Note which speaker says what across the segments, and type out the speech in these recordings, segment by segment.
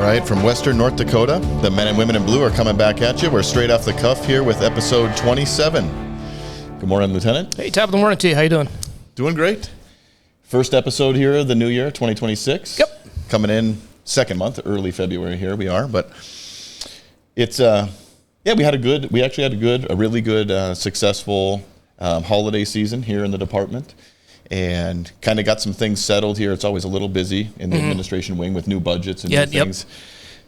Speaker 1: All right, from Western North Dakota, the men and women in blue are coming back at you. We're straight off the cuff here with episode 27. Good morning, Lieutenant.
Speaker 2: Hey, top of the morning to you. How you doing?
Speaker 1: Doing great. First episode here of the new year, 2026.
Speaker 2: Yep.
Speaker 1: Coming in second month, early February here we are. But it's, we actually had a really good, successful holiday season here in the department. And kind of got some things settled here. It's always a little busy in the administration wing with new budgets and new things.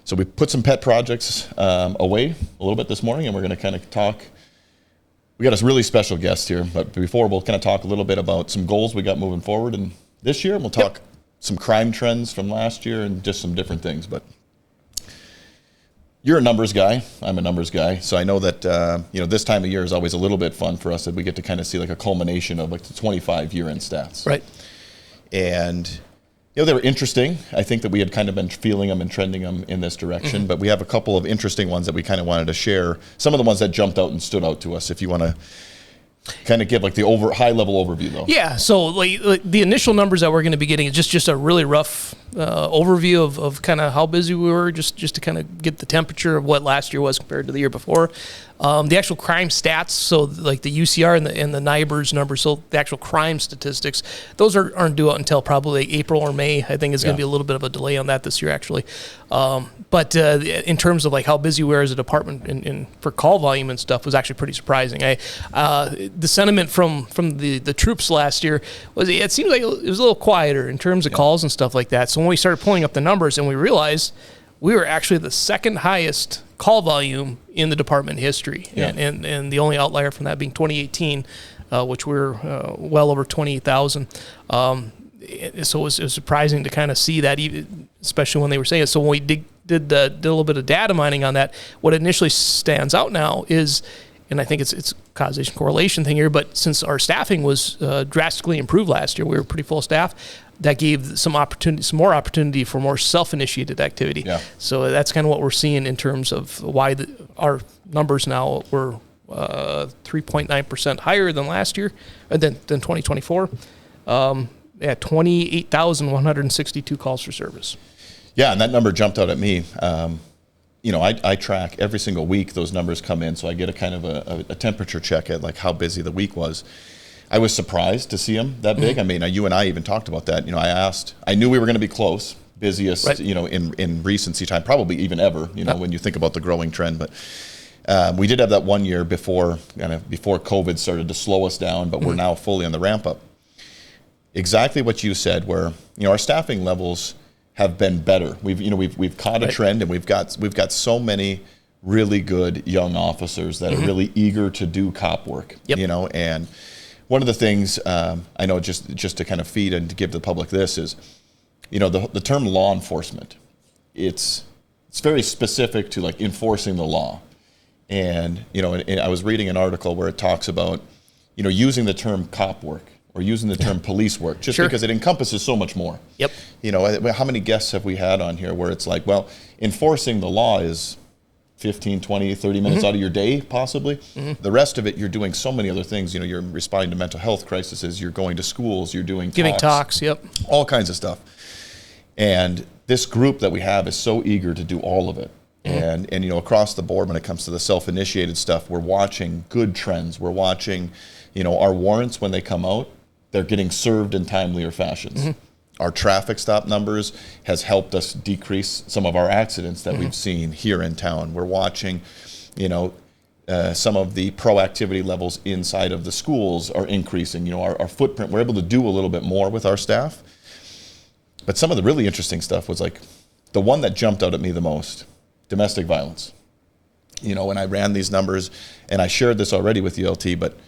Speaker 1: So we put some pet projects away a little bit this morning, and we're going to kind of talk. We got a really special guest here, but before we'll kind of talk a little bit about some goals we got moving forward and this year. And we'll talk some crime trends from last year and just some different things. But you're a numbers guy. I'm a numbers guy. So I know that, this time of year is always a little bit fun for us that we get to kind of see like a culmination of like the 25 year-end stats.
Speaker 2: Right.
Speaker 1: And, they were interesting. I think that we had kind of been feeling them and trending them in this direction, but we have a couple of interesting ones that we kind of wanted to share. Some of the ones that jumped out and stood out to us, if you want to kind of give like the high level overview though.
Speaker 2: Yeah, so like the initial numbers that we're going to be getting is just a really rough overview of kind of how busy we were, just to kind of get the temperature of what last year was compared to the year before. The actual crime stats, so like the UCR and the NIBRS numbers, so the actual crime statistics, those aren't due out until probably April or May. I think it's going to be a little bit of a delay on that this year, actually. But in terms of like how busy we were as a department and for call volume and stuff was actually pretty surprising. The sentiment from the troops last year was it seemed like it was a little quieter in terms of calls and stuff like that. So when we started pulling up the numbers and we realized we were actually the second highest call volume in the department history, and the only outlier from that being 2018, which we're well over 28,000. So it was surprising to kind of see that, especially when they were saying it. So when we did a little bit of data mining on that, what initially stands out now is, and I think it's causation correlation thing here, but since our staffing was drastically improved last year, we were pretty full staff. That gave some more opportunity for more self-initiated activity. Yeah. So that's kind of what we're seeing in terms of why our numbers now were 3.9% higher than last year, than 2024. 28,162 calls for service.
Speaker 1: Yeah, and that number jumped out at me. I track every single week those numbers come in, so I get a kind of a temperature check at like how busy the week was. I was surprised to see them that big. I mean, you and I even talked about that. I knew we were going to be close, busiest, right, in recency time, probably even ever, when you think about the growing trend. But we did have that 1 year before COVID started to slow us down, but we're now fully on the ramp up. Exactly what you said, where, our staffing levels have been better. We've caught a trend, and we've got so many really good young officers that are really eager to do cop work, and one of the things I know, just to kind of feed and to give the public this is, the term law enforcement. It's very specific to like enforcing the law, and I was reading an article where it talks about using the term cop work or using the term police work just because it encompasses so much more.
Speaker 2: Yep.
Speaker 1: How many guests have we had on here where it's like, well, enforcing the law is 15, 20, 30 minutes out of your day, possibly. The rest of it, you're doing so many other things. You're responding to mental health crises, you're going to schools, you're doing
Speaker 2: giving talks,
Speaker 1: all kinds of stuff. And this group that we have is so eager to do all of it. And across the board, when it comes to the self-initiated stuff, we're watching good trends. We're watching, our warrants, when they come out, they're getting served in timelier fashions. Our traffic stop numbers has helped us decrease some of our accidents that we've seen here in town. We're watching, some of the proactivity levels inside of the schools are increasing. Our footprint, we're able to do a little bit more with our staff. But some of the really interesting stuff was like the one that jumped out at me the most, domestic violence. When I ran these numbers, and I shared this already with you, LT, but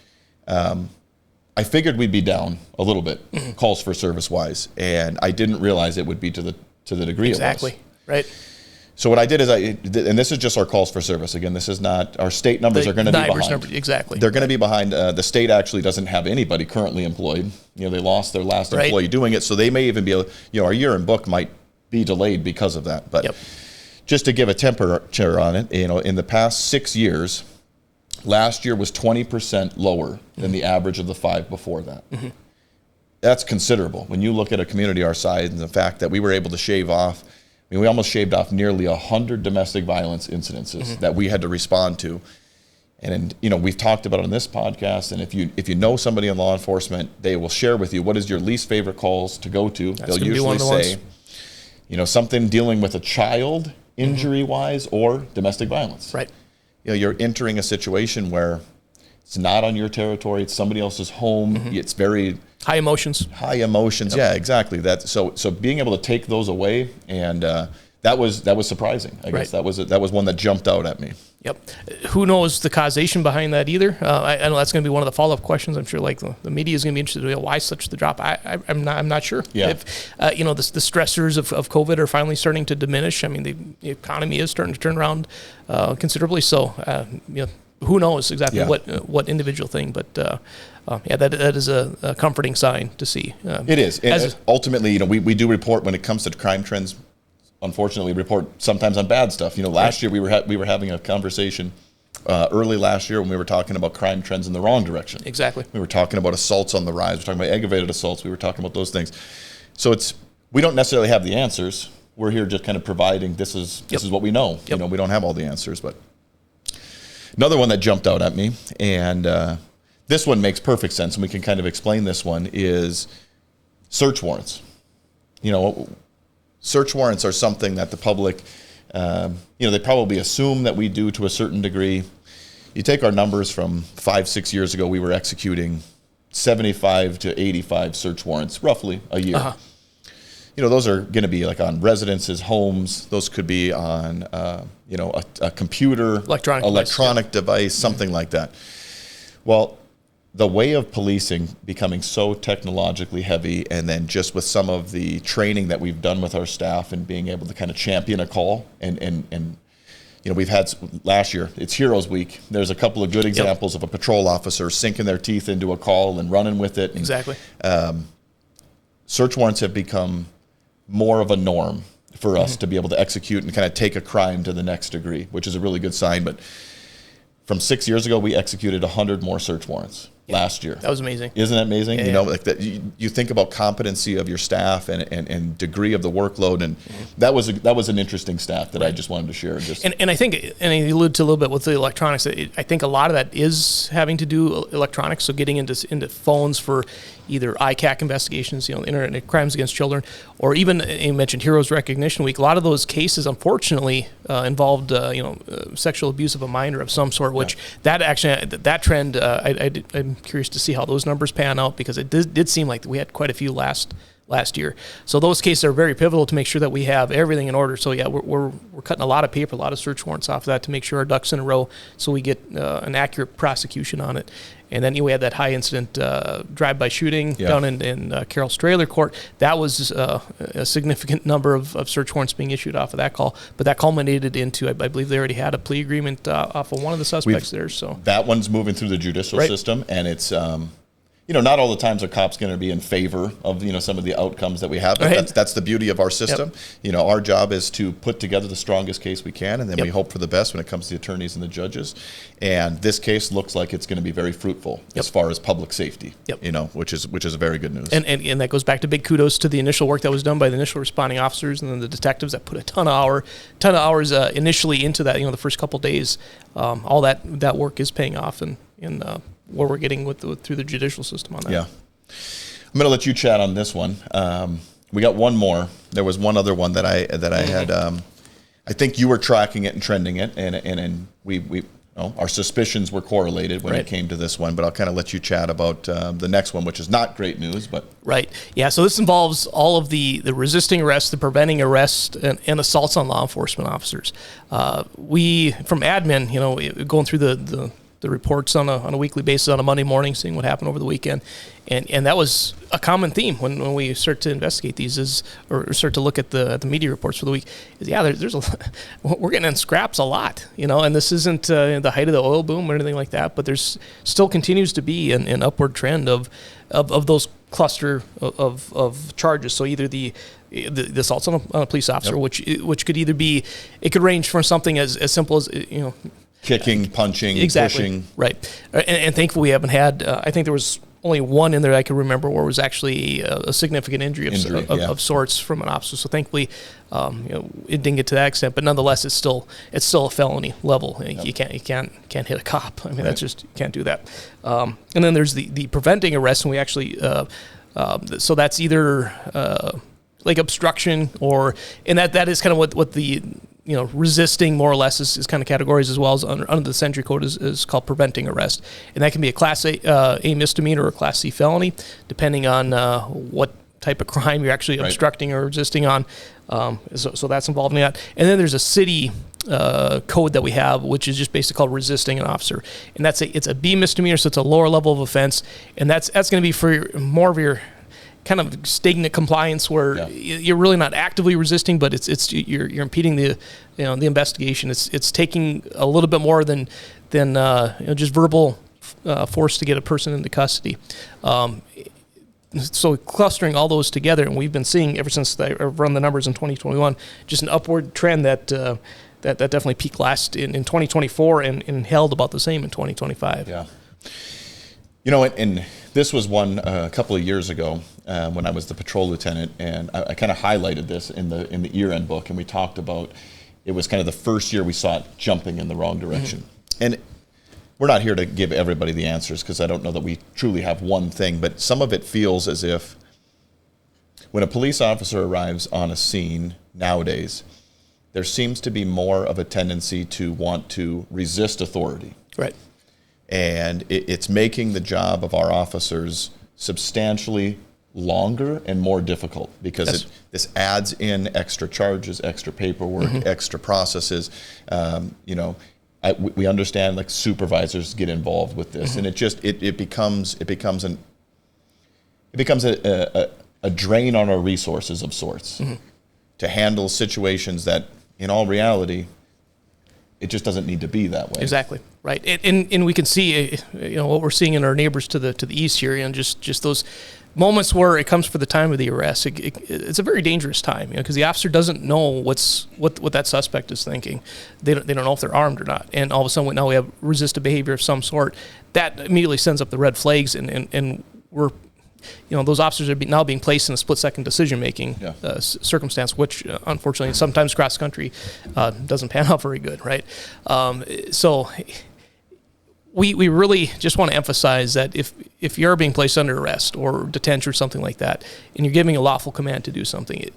Speaker 1: I figured we'd be down a little bit, calls for service wise, and I didn't realize it would be to the degree it was.
Speaker 2: Exactly, right.
Speaker 1: So what I did is and this is just our calls for service. Again, this is not, our state numbers are going to be behind.
Speaker 2: Number, exactly.
Speaker 1: They're going to be behind. The state actually doesn't have anybody currently employed. They lost their last employee doing it, so they may even be our year in book might be delayed because of that. But just to give a temperature on it, in the past 6 years, last year was 20% lower than the average of the 5 before that. That's considerable. When you look at a community our size and the fact that we were able to shave off mean, we almost shaved off nearly 100 domestic violence incidences that we had to respond to. And you know, we've talked about it on this podcast, and if you know somebody in law enforcement, they will share with you what is your least favorite calls to go to. They'll usually say, you know, something dealing with a child injury-wise or domestic violence.
Speaker 2: Right.
Speaker 1: You know, you're entering a situation where it's not on your territory, it's somebody else's home. It's very
Speaker 2: high emotions.
Speaker 1: High emotions, yeah, exactly. So being able to take those away, and that was surprising. I guess that was one that jumped out at me.
Speaker 2: Yep. Who knows the causation behind that either? I know that's going to be one of the follow-up questions. I'm sure, like the media is going to be interested in why such the drop. I'm not sure.
Speaker 1: Yeah.
Speaker 2: If you know, the stressors of COVID are finally starting to diminish. I mean, the economy is starting to turn around considerably. So you know, who knows exactly what individual thing, but that is a comforting sign to see.
Speaker 1: It is. And ultimately, you know, we do report when it comes to crime trends. Unfortunately, report sometimes on bad stuff. You know, last year we were having a conversation early last year when we were talking about crime trends in the wrong direction.
Speaker 2: Exactly.
Speaker 1: We were talking about assaults on the rise. We were talking about aggravated assaults. We were talking about those things. So we don't necessarily have the answers. We're here just kind of providing this is what we know. You know, we don't have all the answers, but another one that jumped out at me, and this one makes perfect sense, and we can kind of explain this one, is search warrants. You know, search warrants are something that the public, you know, they probably assume that we do to a certain degree. You take our numbers from 5-6 years ago, we were executing 75 to 85 search warrants roughly a year. You know, those are going to be like on residences, homes. Those could be on, you know, a computer, electronic device, something like that. Well, the way of policing becoming so technologically heavy, and then just with some of the training that we've done with our staff and being able to kind of champion a call, and you know, we've had last year, it's Heroes Week. There's a couple of good examples of a patrol officer sinking their teeth into a call and running with it. And,
Speaker 2: exactly.
Speaker 1: Search warrants have become more of a norm for us to be able to execute and kind of take a crime to the next degree, which is a really good sign. But from 6 years ago, we executed 100 more search warrants last year.
Speaker 2: That was amazing.
Speaker 1: Isn't that amazing? You know, like that. You think about competency of your staff and degree of the workload, and that was an interesting stat that I just wanted to share.
Speaker 2: And I think, and I alluded to a little bit with the electronics. I think a lot of that is having to do electronics. So getting into phones for either ICAC investigations, you know, internet crimes against children, or even you mentioned Heroes Recognition Week. A lot of those cases, unfortunately, involved you know, sexual abuse of a minor of some sort. Which that trend, I'm curious to see how those numbers pan out, because it did seem like we had quite a few last year. So those cases are very pivotal to make sure that we have everything in order. So yeah, we're cutting a lot of paper, a lot of search warrants off of that to make sure our ducks in a row, so we get an accurate prosecution on it. And then we had that high incident drive-by shooting down in Carroll's Trailer Court. That was a significant number of search warrants being issued off of that call. But that culminated into, I believe they already had a plea agreement off of one of the suspects there. So
Speaker 1: that one's moving through the judicial system, and it's you know, not all the times are cops going to be in favor of, you know, some of the outcomes that we have. But that's the beauty of our system. You know, our job is to put together the strongest case we can, and then we hope for the best when it comes to the attorneys and the judges. And this case looks like it's going to be very fruitful as far as public safety. You know, which is a very good news.
Speaker 2: And that goes back to big kudos to the initial work that was done by the initial responding officers and then the detectives that put a ton of hours initially into that. You know, the first couple of days, all that work is paying off, and what we're getting through the judicial system on that.
Speaker 1: Yeah. I'm going to let you chat on this one. We got one more. There was one other one that I had. I think you were tracking it and trending it, and we our suspicions were correlated when it came to this one. But I'll kind of let you chat about the next one, which is not great news. But
Speaker 2: yeah. So this involves all of the resisting arrest, the preventing arrest, and assaults on law enforcement officers. We from admin, you know, going through the reports on a weekly basis on a Monday morning, seeing what happened over the weekend. And that was a common theme when we start to investigate these or start to look at the media reports for the week is, there's we're getting in scraps a lot, you know, and this isn't the height of the oil boom or anything like that, but there's still continues to be an upward trend of those cluster of charges. So either the assaults on a police officer, which could either be, it could range from something as simple as, you know,
Speaker 1: kicking, punching, pushing.
Speaker 2: Right. And thankfully we haven't had, I think there was only one in there I can remember where it was actually a significant injury of sorts from an officer. So thankfully, it didn't get to that extent. But nonetheless, it's still a felony level. You can't hit a cop. I mean, that's just, you can't do that. And then there's the preventing arrest, and we actually so that's either like obstruction and that is kind of what the resisting more or less is kind of categories as well as under the Century Code is called preventing arrest. And that can be a Class A misdemeanor or a Class C felony, depending on what type of crime you're actually obstructing or resisting on. So that's involved in that. And then there's a city code that we have, which is just basically called resisting an officer. And it's a B misdemeanor, so it's a lower level of offense. And that's going to be for more of your kind of stagnant compliance where you're really not actively resisting, but you're impeding the investigation. It's taking a little bit more than just verbal force to get a person into custody. So clustering all those together, and we've been seeing ever since I've run the numbers in 2021, just an upward trend that definitely peaked last in 2024 and held about the same in 2025.
Speaker 1: Yeah. And this was one a couple of years ago when I was the patrol lieutenant, and I kind of highlighted this in the year-end book, and we talked about it was kind of the first year we saw it jumping in the wrong direction. Mm-hmm. And we're not here to give everybody the answers because I don't know that we truly have one thing, but some of it feels as if when a police officer arrives on a scene nowadays, there seems to be more of a tendency to want to resist authority.
Speaker 2: Right.
Speaker 1: And it's making the job of our officers substantially longer and more difficult because this adds in extra charges, extra paperwork, extra processes. We understand like supervisors get involved with this, and it becomes a drain on our resources of sorts to handle situations that, in all reality, it just doesn't need to be that way.
Speaker 2: Exactly. Right. And we can see, what we're seeing in our neighbors to the east here, and just those moments where it comes for the time of the arrest. It's a very dangerous time, because the officer doesn't know what that suspect is thinking. They don't know if they're armed or not. And all of a sudden, now we have resistive behavior of some sort. That immediately sends up the red flags, and we're, those officers are now being placed in a split-second decision-making circumstance, which unfortunately sometimes cross-country doesn't pan out very good, right? So we really just want to emphasize that if you're being placed under arrest or detention or something like that, and you're giving a lawful command to do something,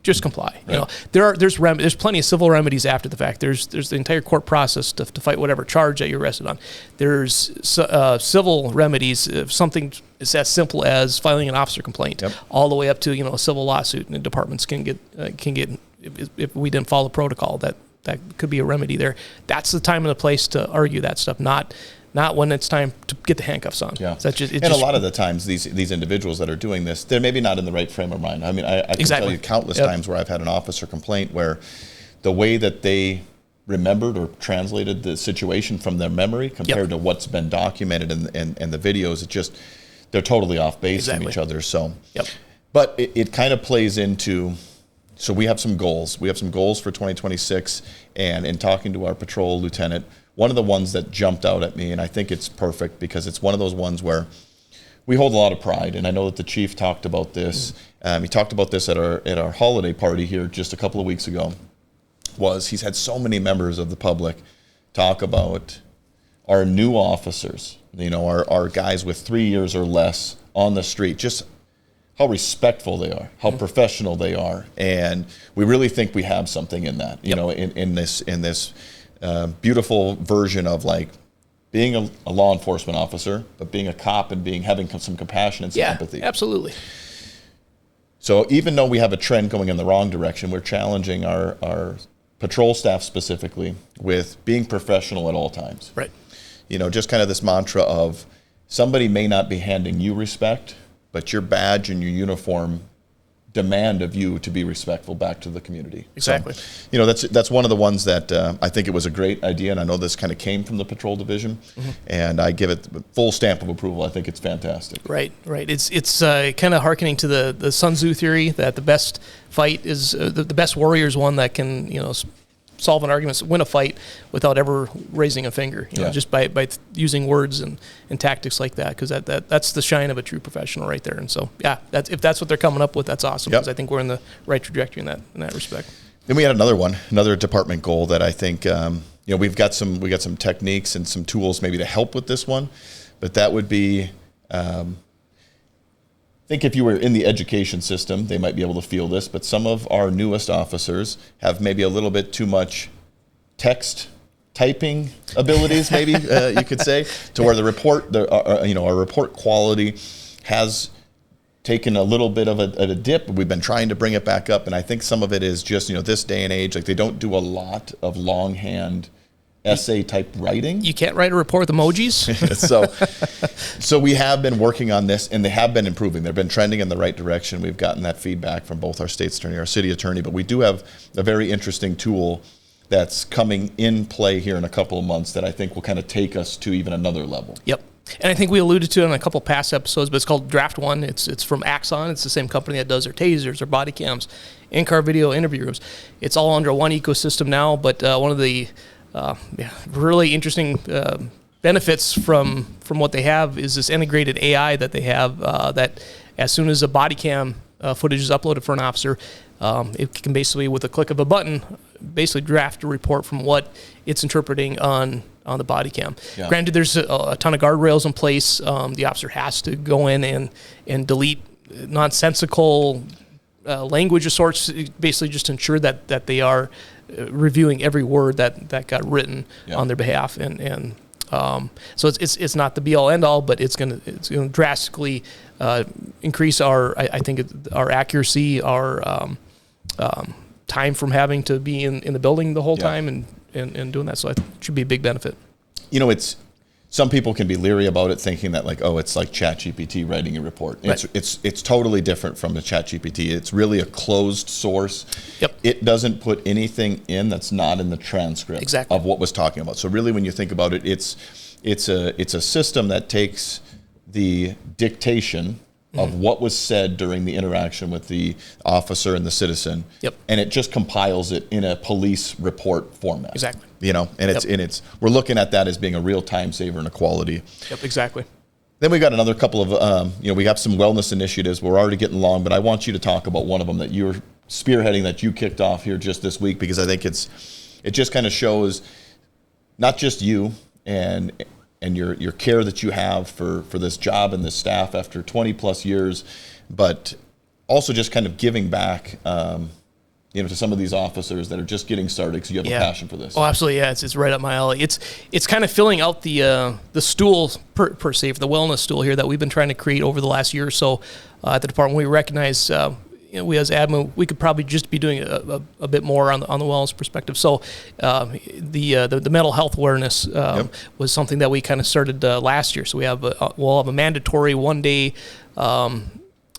Speaker 2: just comply.
Speaker 1: Right.
Speaker 2: There's plenty of civil remedies after the fact. There's the entire court process to fight whatever charge that you're arrested on. There's civil remedies, if something is as simple as filing an officer complaint, all the way up to a civil lawsuit, and the departments can get if we didn't follow protocol, that could be a remedy there. That's the time and the place to argue that stuff, not when it's time to get the handcuffs on.
Speaker 1: Yeah. A lot of the times, these individuals that are doing this, they're maybe not in the right frame of mind. I mean, I can tell you countless times where I've had an officer complaint where the way that they remembered or translated the situation from their memory compared to what's been documented in the videos, they're totally off base from each other. So, but it kind of plays into. So we have some goals. We have some goals for 2026, and in talking to our patrol lieutenant, one of the ones that jumped out at me, and I think it's perfect because it's one of those ones where we hold a lot of pride, and I know that the chief talked about this. He talked about this at our holiday party here just a couple of weeks ago. He's had so many members of the public talk about our new officers, our guys with 3 years or less on the street, just how respectful they are, how professional they are, and we really think we have something in that. In this beautiful version of like being a law enforcement officer, but being a cop and having some compassion and some empathy.
Speaker 2: Yeah, absolutely.
Speaker 1: So even though we have a trend going in the wrong direction, we're challenging our patrol staff specifically with being professional at all times.
Speaker 2: Right.
Speaker 1: Just kind of this mantra of somebody may not be handing you respect, but your badge and your uniform demand of you to be respectful back to the community.
Speaker 2: Exactly.
Speaker 1: So, that's one of the ones that I think it was a great idea, and I know this kind of came from the patrol division, and I give it the full stamp of approval. I think it's fantastic.
Speaker 2: Right. It's kind of hearkening to the Sun Tzu theory that the best fight is the best warrior is one that can solving arguments, win a fight without ever raising a finger, you know, just by using words and tactics like that, because that's the shine of a true professional right there. And so, yeah, if that's what they're coming up with, that's awesome, because I think we're in the right trajectory in that respect.
Speaker 1: Then we had another department goal that I think, we got some techniques and some tools maybe to help with this one, but that would be, I think if you were in the education system, they might be able to feel this, but some of our newest officers have maybe a little bit too much text typing abilities, maybe you could say, to where our report quality has taken a little bit of a dip. We've been trying to bring it back up, and I think some of it is just, this day and age, like they don't do a lot of longhand essay type writing.
Speaker 2: You can't write a report with emojis.
Speaker 1: So we have been working on this, and they have been improving. They've been trending in the right direction. We've gotten that feedback from both our state's attorney, our city attorney, but we do have a very interesting tool that's coming in play here in a couple of months that I think will kind of take us to even another level.
Speaker 2: Yep. And I think we alluded to it in a couple past episodes, but it's called Draft One. It's from Axon. It's the same company that does their tasers, their body cams, in-car video, interview rooms. It's all under one ecosystem now, but one of the really interesting benefits from what they have is this integrated AI that they have, that as soon as a body cam footage is uploaded for an officer, it can basically, with a click of a button, basically draft a report from what it's interpreting on the body cam. Yeah. Granted, there's a ton of guardrails in place. The officer has to go in and delete nonsensical language of sorts, basically just to ensure that they are reviewing every word that got written on their behalf, and so it's not the be all end all, but it's going to drastically increase our accuracy, our time from having to be in the building the whole time and doing that. So it should be a big benefit.
Speaker 1: It's some people can be leery about it, thinking that it's like ChatGPT writing a report. Right. It's totally different from the ChatGPT. It's really a closed source.
Speaker 2: Yep.
Speaker 1: It doesn't put anything in that's not in the transcript of what was talking about. So really, when you think about it, it's a system that takes the dictation of what was said during the interaction with the officer and the citizen, and it just compiles it in a police report format.
Speaker 2: Exactly.
Speaker 1: And we're looking at that as being a real time saver and a quality.
Speaker 2: Yep, exactly.
Speaker 1: Then we got another couple of, we have some wellness initiatives. We're already getting long, but I want you to talk about one of them that you're spearheading, that you kicked off here just this week, because I think it just kind of shows not just you and your care that you have for this job and this staff after 20 plus years, but also just kind of giving back, to some of these officers that are just getting started, because you have a passion for this.
Speaker 2: Oh, absolutely, yeah. It's right up my alley. It's kind of filling out the stool per se, for the wellness stool here that we've been trying to create over the last year or so at the department. We recognize we as admin, we could probably just be doing a bit more on the wellness perspective. So the mental health awareness was something that we kind of started last year. So we'll have a mandatory 1-day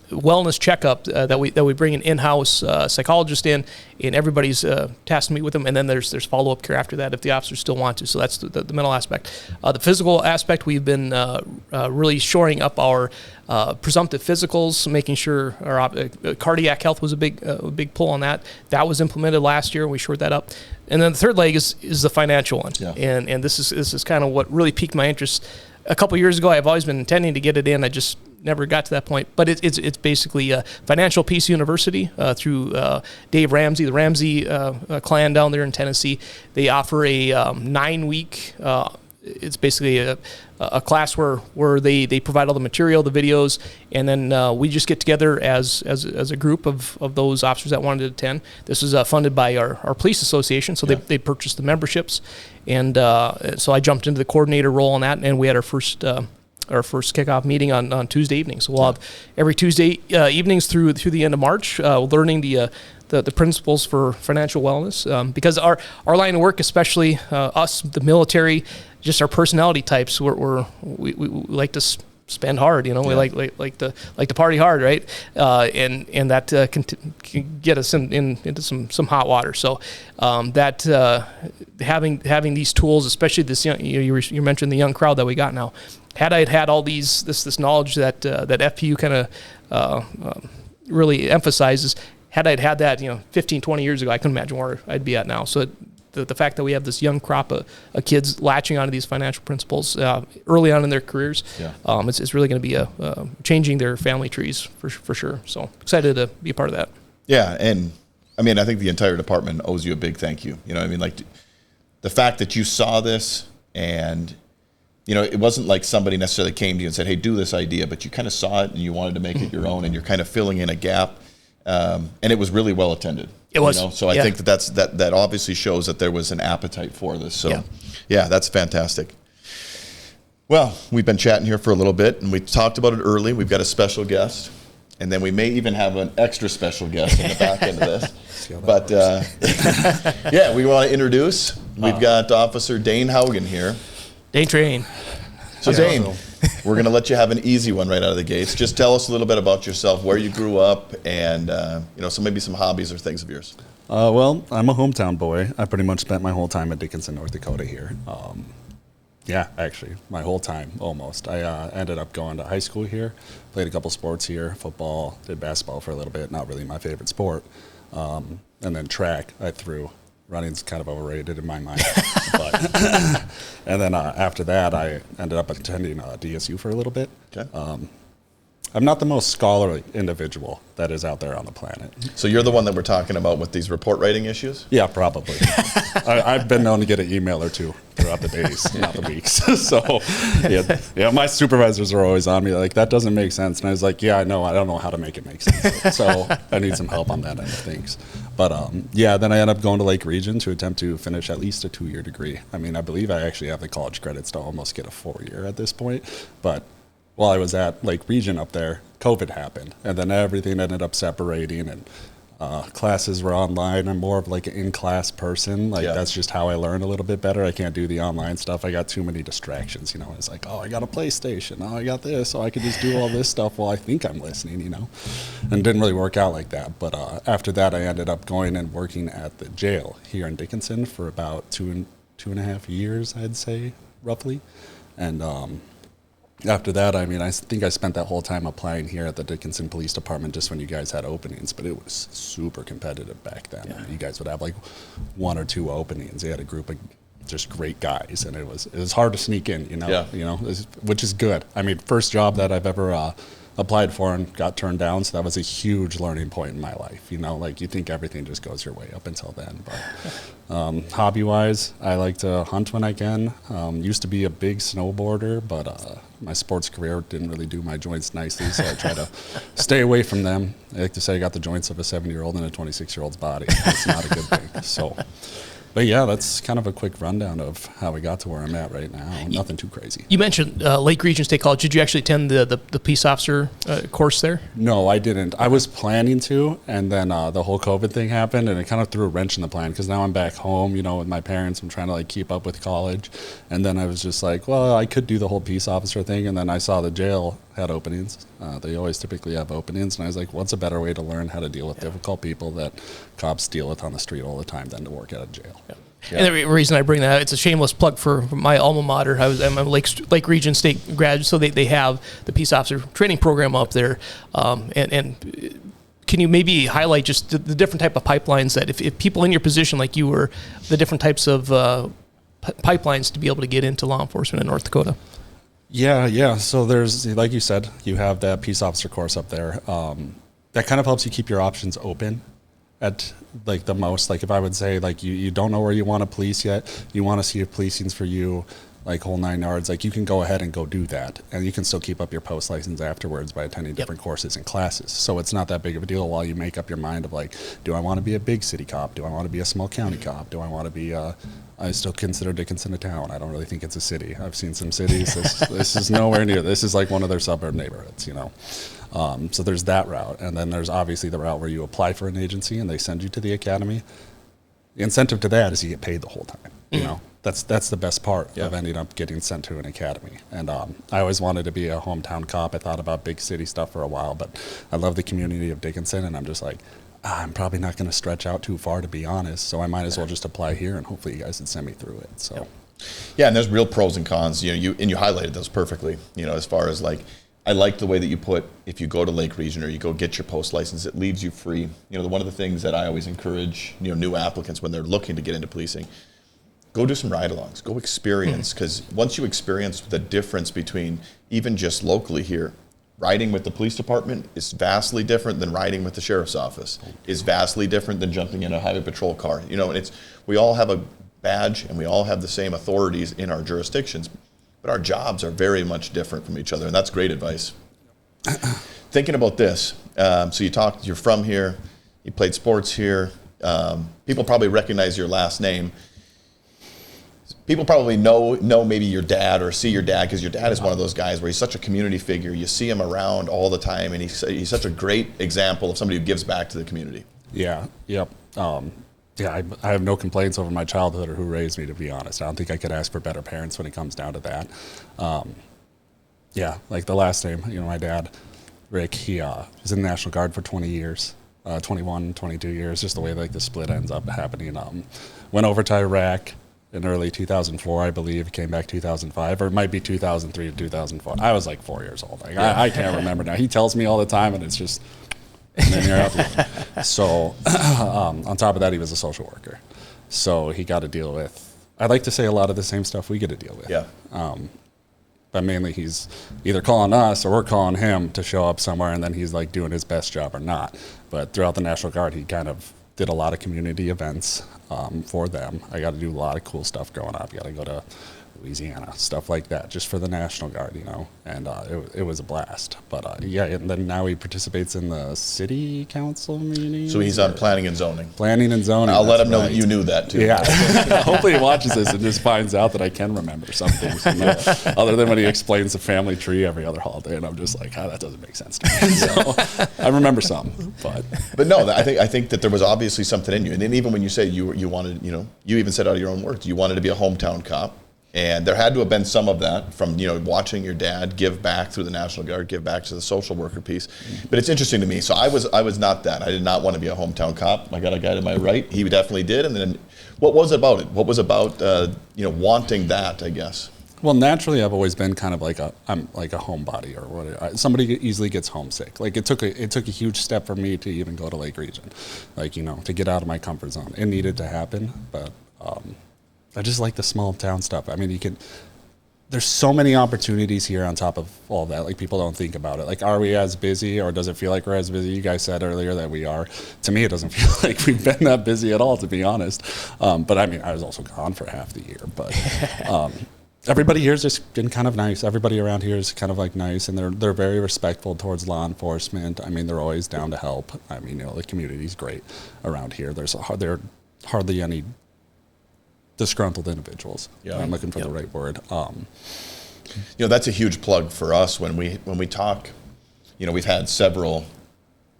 Speaker 2: wellness checkup that we bring an in-house psychologist in, and everybody's tasked to meet with them, and then there's follow-up care after that if the officers still want to. So that's the mental aspect. The physical aspect, we've been really shoring up our presumptive physicals, making sure our cardiac health was a big pull on that. That was implemented last year. We shored that up. And then the third leg is the financial one, and this is kind of what really piqued my interest. A couple years ago, I've always been intending to get it in. I just never got to that point. But it's basically Financial Peace University through Dave Ramsey, the Ramsey clan down there in Tennessee. They offer a 9-week. It's basically a class where they provide all the material, the videos, and then we just get together as a group of those officers that wanted to attend. This is funded by our police association, so they purchased the memberships, and so I jumped into the coordinator role on that, and we had our first kickoff meeting on Tuesday evening. So we'll have every Tuesday evenings through the end of March, learning the principles for financial wellness, because our line of work, especially us, the military, just our personality types, we like to spend hard, we like to party hard, right? And that can get us into some hot water. So having these tools, especially this young, you mentioned the young crowd that we got now. Had I had all this knowledge that FPU kind of really emphasizes, had I had that 15, 20 years ago, I couldn't imagine where I'd be at now. So the fact that we have this young crop of kids latching onto these financial principles early on in their careers, it's really going to be changing their family trees for sure. So excited to be a part of that.
Speaker 1: Yeah, and I mean, I think the entire department owes you a big thank you. You know what I mean? Like the fact that you saw this and, you know, it wasn't like somebody necessarily came to you and said, hey, do this idea, but you kind of saw it and you wanted to make it your own, and you're kind of filling in a gap. And it was really well attended.
Speaker 2: It was.
Speaker 1: You know? So I think that obviously shows that there was an appetite for this. So yeah, that's fantastic. Well, we've been chatting here for a little bit, and we talked about it early. We've got a special guest, and then we may even have an extra special guest in the back end of this. But yeah, we want to introduce. We've got Officer Dane Haugen here.
Speaker 2: Dane Train.
Speaker 1: So Dane, we're going to let you have an easy one right out of the gates. Just tell us a little bit about yourself, where you grew up, and you know, so maybe some hobbies or things of yours.
Speaker 3: Well, I'm a hometown boy. I pretty much spent my whole time at Dickinson, North Dakota here. Yeah, actually, my whole time, almost. I ended up going to high school here, played a couple sports here, football, did basketball for a little bit, not really my favorite sport. And then track, I threw. Running's kind of overrated in my mind. But and then after that, I ended up attending DSU for a little bit.
Speaker 1: Okay.
Speaker 3: I'm not the most scholarly individual that is out there on the planet.
Speaker 1: So you're the one that we're talking about with these report writing issues?
Speaker 3: Yeah, probably. I've been known to get an email or two throughout the days, not the weeks. So, yeah, my supervisors are always on me like, that doesn't make sense. And I was like, yeah, I know. I don't know how to make it make sense. So I need some help on that end of things. But yeah, then I ended up going to Lake Region to attempt to finish at least a 2-year degree. I mean, I believe I actually have the college credits to almost get a 4-year at this point. But while I was at Lake Region up there, COVID happened, and then everything ended up separating, and classes were online. I'm more of like an in-class person. Like that's just how I learn a little bit better. I can't do the online stuff. I got too many distractions, you know. It's like, oh, I got a PlayStation. Oh, I got this. So I could just do all this stuff while I think I'm listening, you know. And it didn't really work out like that. But after that, I ended up going and working at the jail here in Dickinson for about two and a half years, I'd say, roughly. And after that, I mean, I think I spent that whole time applying here at the Dickinson Police Department just when you guys had openings, but it was super competitive back then. I mean, you guys would have like 1 or 2 openings. They had a group of just great guys, and it was hard to sneak in, you know, which is good. I mean, first job that I've ever applied for and got turned down, so that was a huge learning point in my life. You know, like you think everything just goes your way up until then. But hobby-wise, I like to hunt when I can. Used to be a big snowboarder, but my sports career didn't really do my joints nicely, so I try to stay away from them. I like to say I got the joints of a 70-year-old in a 26-year-old's body. It's not a good thing. So. But yeah, that's kind of a quick rundown of how we got to where I'm at right now. Nothing too crazy. You
Speaker 2: mentioned Lake Region State College. Did you actually attend the peace officer course there?
Speaker 3: No, I didn't. I was planning to, and then the whole COVID thing happened, and it kind of threw a wrench in the plan because now I'm back home, you know, with my parents. I'm trying to like keep up with college, and then I was just like, well, I could do the whole peace officer thing, and then I saw the jail had openings. They always typically have openings, and I was like, what's a better way to learn how to deal with difficult people that cops deal with on the street all the time than to work at a jail?
Speaker 2: Yeah. Yeah. And the reason I bring that up, it's a shameless plug for my alma mater. I'm a Lake Region State grad, so they have the peace officer training program up there. And can you maybe highlight just the different type of pipelines that if people in your position like you were, the different types of pipelines to be able to get into law enforcement in North Dakota?
Speaker 3: Yeah. So there's, like you said, you have that peace officer course up there. That kind of helps you keep your options open at like the most. Like if I would say like you don't know where you want to police yet, you want to see if policing's for you, like whole 9 yards, like you can go ahead and go do that, and you can still keep up your post license afterwards by attending different courses and classes. So it's not that big of a deal while you make up your mind of like, do I want to be a big city cop? Do I want to be a small county cop? Do I want to be I still consider Dickinson a town. I don't really think it's a city. I've seen some cities. This is nowhere near. This is like one of their suburb neighborhoods, you know. So there's that route, and then there's obviously the route where you apply for an agency and they send you to the academy. The incentive to that is you get paid the whole time. You know, that's the best part of ending up getting sent to an academy. And I always wanted to be a hometown cop. I thought about big city stuff for a while, but I love the community of Dickinson, and I'm just like, I'm probably not going to stretch out too far, to be honest. So I might as well just apply here, and hopefully you guys would send me through it. So,
Speaker 1: yeah, and there's real pros and cons. You know, you highlighted those perfectly. You know, as far as like I like the way that you put, if you go to Lake Region or you go get your post license, it leaves you free. One of the things that I always encourage, new applicants when they're looking to get into policing, go do some ride-alongs, go experience, because once you experience the difference between even just locally here, riding with the police department is vastly different than riding with the sheriff's office, is vastly different than jumping in a highway patrol car. And we all have a badge and we all have the same authorities in our jurisdictions, but our jobs are very much different from each other, and that's great advice. Thinking about this, so you're from here, you played sports here, people probably recognize your last name. People probably know maybe your dad or see your dad, because your dad is one of those guys where he's such a community figure. You see him around all the time, and he's such a great example of somebody who gives back to the community.
Speaker 3: Yeah, yep. I have no complaints over my childhood or who raised me, to be honest. I don't think I could ask for better parents when it comes down to that. Like the last name, my dad, Rick, he was in the National Guard for 20 years, 21, 22 years, just the way like the split ends up happening. Went over to Iraq in early 2004, I believe, came back 2005, or it might be 2003 to 2004. I was like 4 years old. I can't remember now. He tells me all the time, and it's just... And then you're out. So on top of that, he was a social worker. So he got to deal with, I'd like to say, a lot of the same stuff we get to deal with.
Speaker 1: Yeah.
Speaker 3: But mainly he's either calling us or we're calling him to show up somewhere, and then he's like doing his best job or not. But throughout the National Guard, he kind of did a lot of community events for them. I got to do a lot of cool stuff growing up. Got to go to Louisiana, stuff like that, just for the National Guard, and it was a blast. But and then now he participates in the city council meetings.
Speaker 1: So he's on planning and zoning.
Speaker 3: Planning and zoning.
Speaker 1: I'll let him know that you knew that too.
Speaker 3: Yeah. Hopefully he watches this and just finds out that I can remember some things, other than when he explains the family tree every other holiday, and I'm just like, that doesn't make sense to me. So I remember some,
Speaker 1: but no, I think that there was obviously something in you, and then even when you say you wanted, you even said out of your own words, you wanted to be a hometown cop. And there had to have been some of that from, watching your dad give back through the National Guard, give back to the social worker piece. But it's interesting to me. So I was not that. I did not want to be a hometown cop. I got a guy to my right. He definitely did. And then what was about it? What was about, wanting that, I guess?
Speaker 3: Well, naturally, I've always been kind of I'm like a homebody, or whatever. Somebody easily gets homesick. Like it took a huge step for me to even go to Lake Region, to get out of my comfort zone. It needed to happen, but I just like the small town stuff. I mean, there's so many opportunities here on top of all that. Like, people don't think about it. Like, are we as busy, or does it feel like we're as busy? You guys said earlier that we are. To me, it doesn't feel like we've been that busy at all, to be honest. But I mean, I was also gone for half the year. But everybody here has just been kind of nice. Everybody around here is kind of like nice, and they're very respectful towards law enforcement. I mean, they're always down to help. I mean, the community's great around here. There are hardly any disgruntled individuals. Yeah, I'm looking for the right word.
Speaker 1: That's a huge plug for us when we talk. We've had several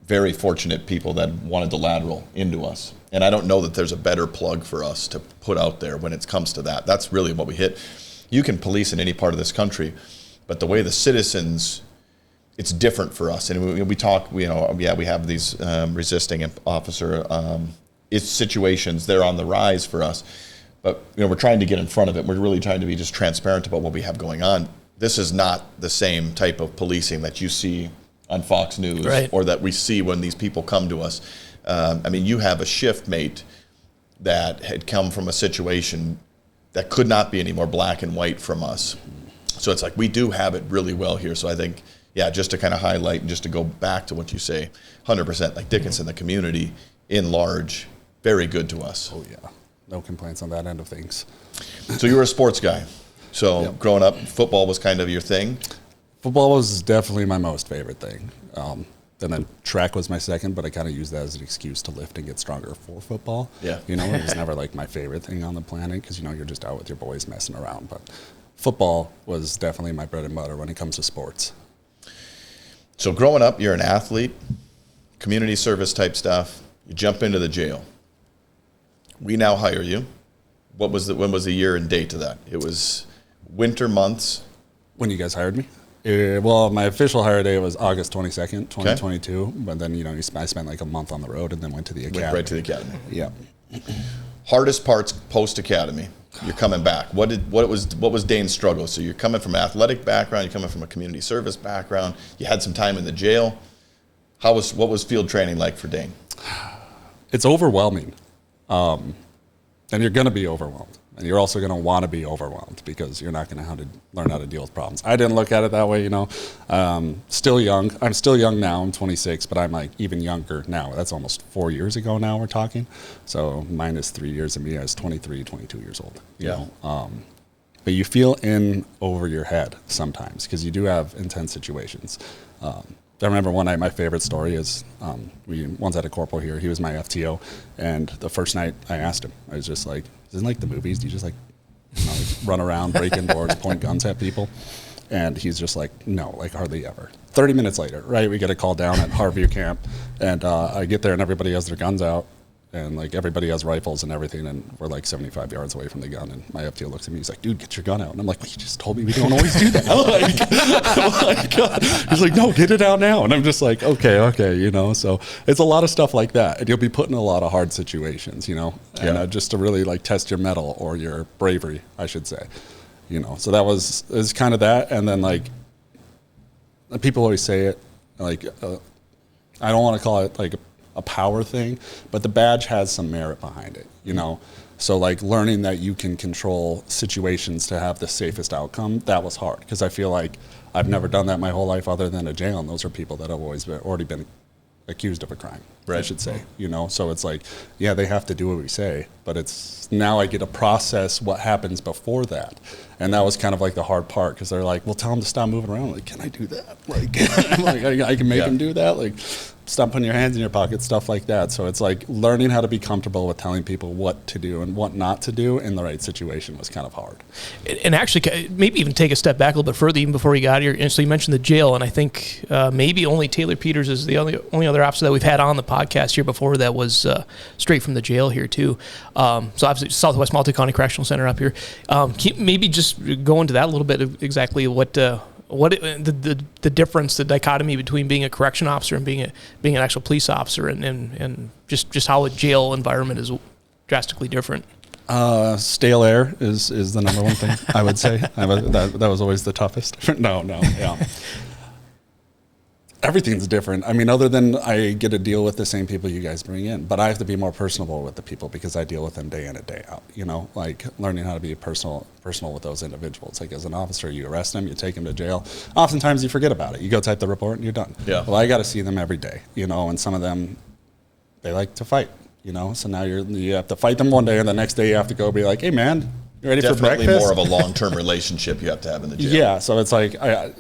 Speaker 1: very fortunate people that wanted to lateral into us, and I don't know that there's a better plug for us to put out there when it comes to that. That's really what we hit. You can police in any part of this country, but the way the citizens, it's different for us. And we talk. We have these resisting officer situations. They're on the rise for us. But we're trying to get in front of it. We're really trying to be just transparent about what we have going on. This is not the same type of policing that you see on Fox News, right, or that we see when these people come to us. You have a shift mate that had come from a situation that could not be any more black and white from us. So it's like we do have it really well here. So I think, just to kind of highlight and just to go back to what you say, 100%, like Dickinson, the community in large, very good to us.
Speaker 3: Oh, yeah. No complaints on that end of things.
Speaker 1: So you were a sports guy. So growing up, football was kind of your thing?
Speaker 3: Football was definitely my most favorite thing. And then track was my second, but I kind of used that as an excuse to lift and get stronger for football. Yeah. It was never like my favorite thing on the planet because, you're just out with your boys messing around. But football was definitely my bread and butter when it comes to sports.
Speaker 1: So growing up, you're an athlete, community service type stuff. You jump into the jail. We now hire you. When was the year and date to that? It was winter months.
Speaker 3: When you guys hired me? Well, my official hire day was August 22nd, 2022. Okay. But then, I spent like a month on the road and then went to the academy.
Speaker 1: Went right to the academy.
Speaker 3: Yeah.
Speaker 1: Hardest parts post-academy? you're coming back. What was Dane's struggle? So you're coming from an athletic background, you're coming from a community service background, you had some time in the jail. What was field training like for Dane?
Speaker 3: It's overwhelming. And you're going to be overwhelmed. And you're also going to want to be overwhelmed because you're not going to learn how to deal with problems. I didn't look at it that way, you know. Still young. I'm still young now. I'm 26, but I'm like even younger now. That's almost 4 years ago now we're talking. So minus 3 years of me, I was 23, 22 years old. You know? But you feel in over your head sometimes because you do have intense situations. I remember one night, my favorite story is we once had a corporal here. He was my FTO. And the first night I asked him, I was just like, isn't like the movies? Do you just like, you know, like run around, break in doors, point guns at people? And he's just like, no, like hardly ever. 30 minutes later, right, we get a call down at Harvey Camp. And I get there and everybody has their guns out. And like everybody has rifles and everything, and we're like 75 yards away from the gun. And my FTO looks at me, he's like, "Dude, get your gun out." And I'm like, "Well, you just told me we don't always do that." He's like, "No, get it out now." And I'm just like, "Okay," you know. So it's a lot of stuff like that, and you'll be put in a lot of hard situations, you know, and just to really like test your mettle or your bravery, I should say, you know. So that was kind of that, and then like people always say it, like I don't want to call it like a power thing, but the badge has some merit behind it, you know? So like learning that you can control situations to have the safest outcome, that was hard because I feel like I've never done that my whole life other than a jail, and those are people that have already been accused of a crime, I should say, you know? So it's like, yeah, they have to do what we say, but it's now I get to process what happens before that. And that was kind of like the hard part because they're like, well, tell them to stop moving around. I'm like, can I do that? Like, I'm like I can make them do that? Like, stop putting your hands in your pocket, stuff like that. So it's like learning how to be comfortable with telling people what to do and what not to do in the right situation was kind of hard.
Speaker 2: And actually, maybe even take a step back a little bit further, even before you got here. And so you mentioned the jail, and I think maybe only Taylor Peters is the only other officer that we've had on the podcast here before that was straight from the jail here too. So obviously Southwest Multi-County Correctional Center up here. Can you maybe just go into that a little bit of exactly what the difference, the dichotomy between being a correction officer and being an actual police officer, and just how a jail environment is drastically different.
Speaker 3: Stale air is the number one thing I would say. That was always the toughest. No, yeah. Everything's different. I mean, other than I get to deal with the same people you guys bring in, but I have to be more personable with the people because I deal with them day in and day out, you know, like learning how to be personal with those individuals. Like as an officer, you arrest them, you take them to jail. Oftentimes you forget about it. You go type the report and you're done. Yeah. Well, I got to see them every day, you know, and some of them, they like to fight, you know, so now you have to fight them one day and the next day you have to go be like, hey man, you ready for breakfast?
Speaker 1: Definitely more of a long-term relationship you have to have in the jail.
Speaker 3: Yeah, so it's like a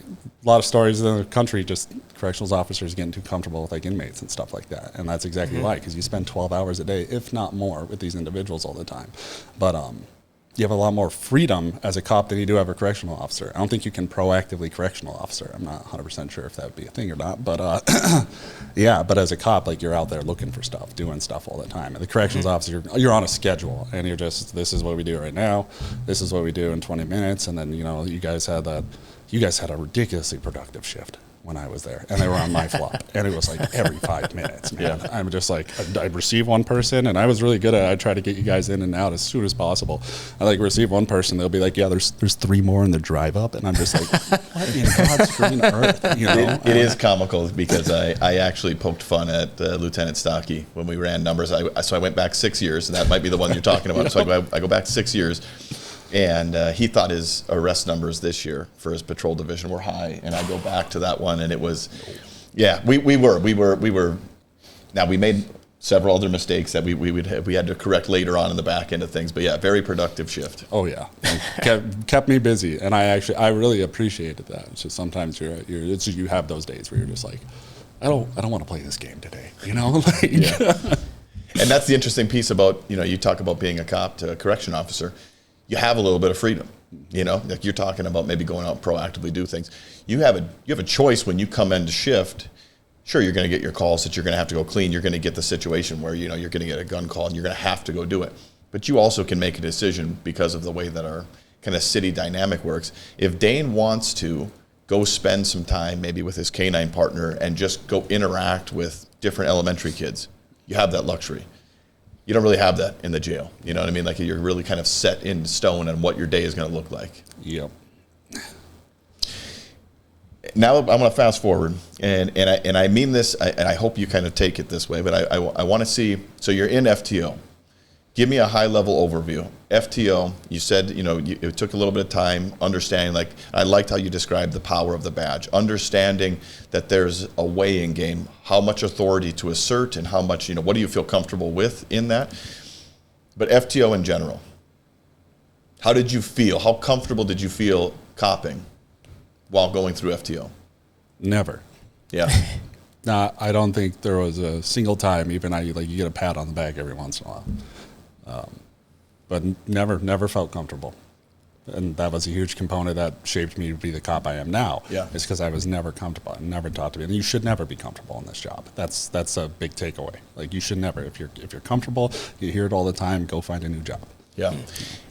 Speaker 3: lot of stories in the country, just corrections officers getting too comfortable with like inmates and stuff like that, and that's exactly why, because you spend 12 hours a day, if not more, with these individuals all the time. But you have a lot more freedom as a cop than you do as a correctional officer. I don't think you can proactively correctional officer. I'm not 100% sure if that would be a thing or not, but yeah, but as a cop, like you're out there looking for stuff, doing stuff all the time. And the corrections officer, you're on a schedule, and you're just, this is what we do right now, this is what we do in 20 minutes, and then, you know, you guys had a ridiculously productive shift when I was there, and they were on my flop, and it was like every 5 minutes, man. Yeah. I'm just like, I'd receive one person, and I was really good at it. I'd try to get you guys in and out as soon as possible. I like receive one person, they'll be like, yeah, there's 3 more in the drive up, and I'm just like, what in God's green earth, you know?
Speaker 1: It is comical because I actually poked fun at Lieutenant Stocky when we ran numbers. So I went back 6 years, and that might be the one you're talking about. So I go back 6 years. And he thought his arrest numbers this year for his patrol division were high, and I go back to that one, and it was, yeah, we were. Now we made several other mistakes that we had to correct later on in the back end of things, but yeah, very productive shift.
Speaker 3: Oh yeah, kept me busy, and I really appreciated that. It's just sometimes you have those days where you're just like, I don't want to play this game today, you know. Like, yeah.
Speaker 1: And that's the interesting piece about, you know, you talk about being a cop to a correction officer. You have a little bit of freedom, you know, like you're talking about maybe going out and proactively do things. You have a choice when you come into shift. Sure, you're going to get your calls that you're going to have to go clean. You're going to get the situation where, you know, you're going to get a gun call and you're going to have to go do it. But you also can make a decision because of the way that our kind of city dynamic works. If Dane wants to go spend some time maybe with his canine partner and just go interact with different elementary kids, you have that luxury. You don't really have that in the jail. You know what I mean? Like you're really kind of set in stone on what your day is going to look like.
Speaker 3: Yep.
Speaker 1: Now I'm going to fast forward, and I mean this, and I hope you kind of take it this way, but I want to see, so you're in FTO. Give me a high-level overview. FTO, you said, it took a little bit of time understanding, like, I liked how you described the power of the badge, understanding that there's a weighing game, how much authority to assert and how much, what do you feel comfortable with in that? But FTO in general, how did you feel? How comfortable did you feel copping while going through FTO?
Speaker 3: Never.
Speaker 1: Yeah.
Speaker 3: Nah, I don't think there was a single time, even you get a pat on the back every once in a while. But never felt comfortable. And that was a huge component that shaped me to be the cop I am now.
Speaker 1: Yeah.
Speaker 3: Is because I was never comfortable. I never taught to be. And you should never be comfortable in this job. That's a big takeaway. Like you should never. If you're comfortable, you hear it all the time, go find a new job.
Speaker 1: Yeah.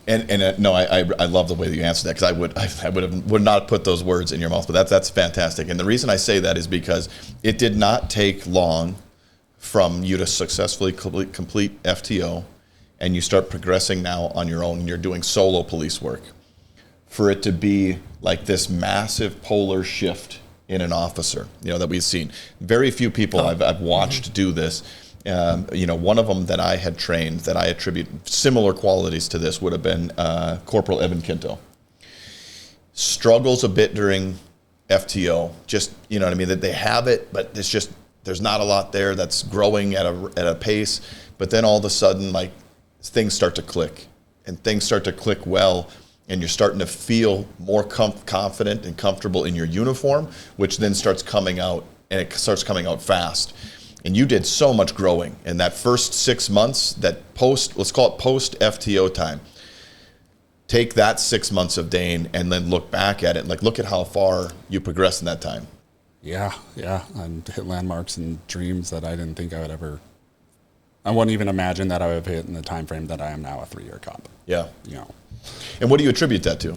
Speaker 1: And no, I love the way that you answered that, because I would not put those words in your mouth, but that's fantastic. And the reason I say that is because it did not take long from you to successfully complete FTO, and you start progressing now on your own, and you're doing solo police work, for it to be like this massive polar shift in an officer, that we've seen. Very few people I've watched do this. One of them that I had trained that I attribute similar qualities to this would have been Corporal Evan Quinto. Struggles a bit during FTO, just, that they have it, but there's not a lot there that's growing at a pace. But then all of a sudden, like, things start to click, and things start to click well, and you're starting to feel more confident and comfortable in your uniform, which then starts coming out, and it starts coming out fast. And you did so much growing in that first 6 months, let's call it post FTO time. Take that 6 months of Dane and then look back at it, like look at how far you progressed in that time.
Speaker 3: Yeah. And hit landmarks and dreams that I didn't think I wouldn't even imagine that I would have hit in the time frame that I am now, a 3-year cop.
Speaker 1: Yeah. And what do you attribute that to?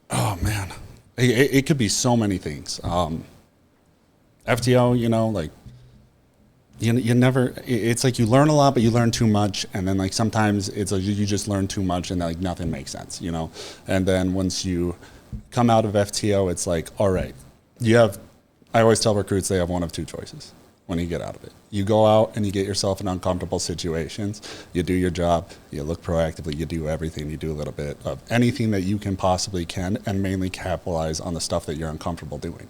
Speaker 3: Oh man, it could be so many things. FTO, you never, it's like you learn a lot, but you learn too much. And then like sometimes it's like you just learn too much and like nothing makes sense, And then once you come out of FTO, it's like, all right, I always tell recruits they have one of two choices when you get out of it. You go out and you get yourself in uncomfortable situations. You do your job. You look proactively. You do everything. You do a little bit of anything that you can possibly and mainly capitalize on the stuff that you're uncomfortable doing.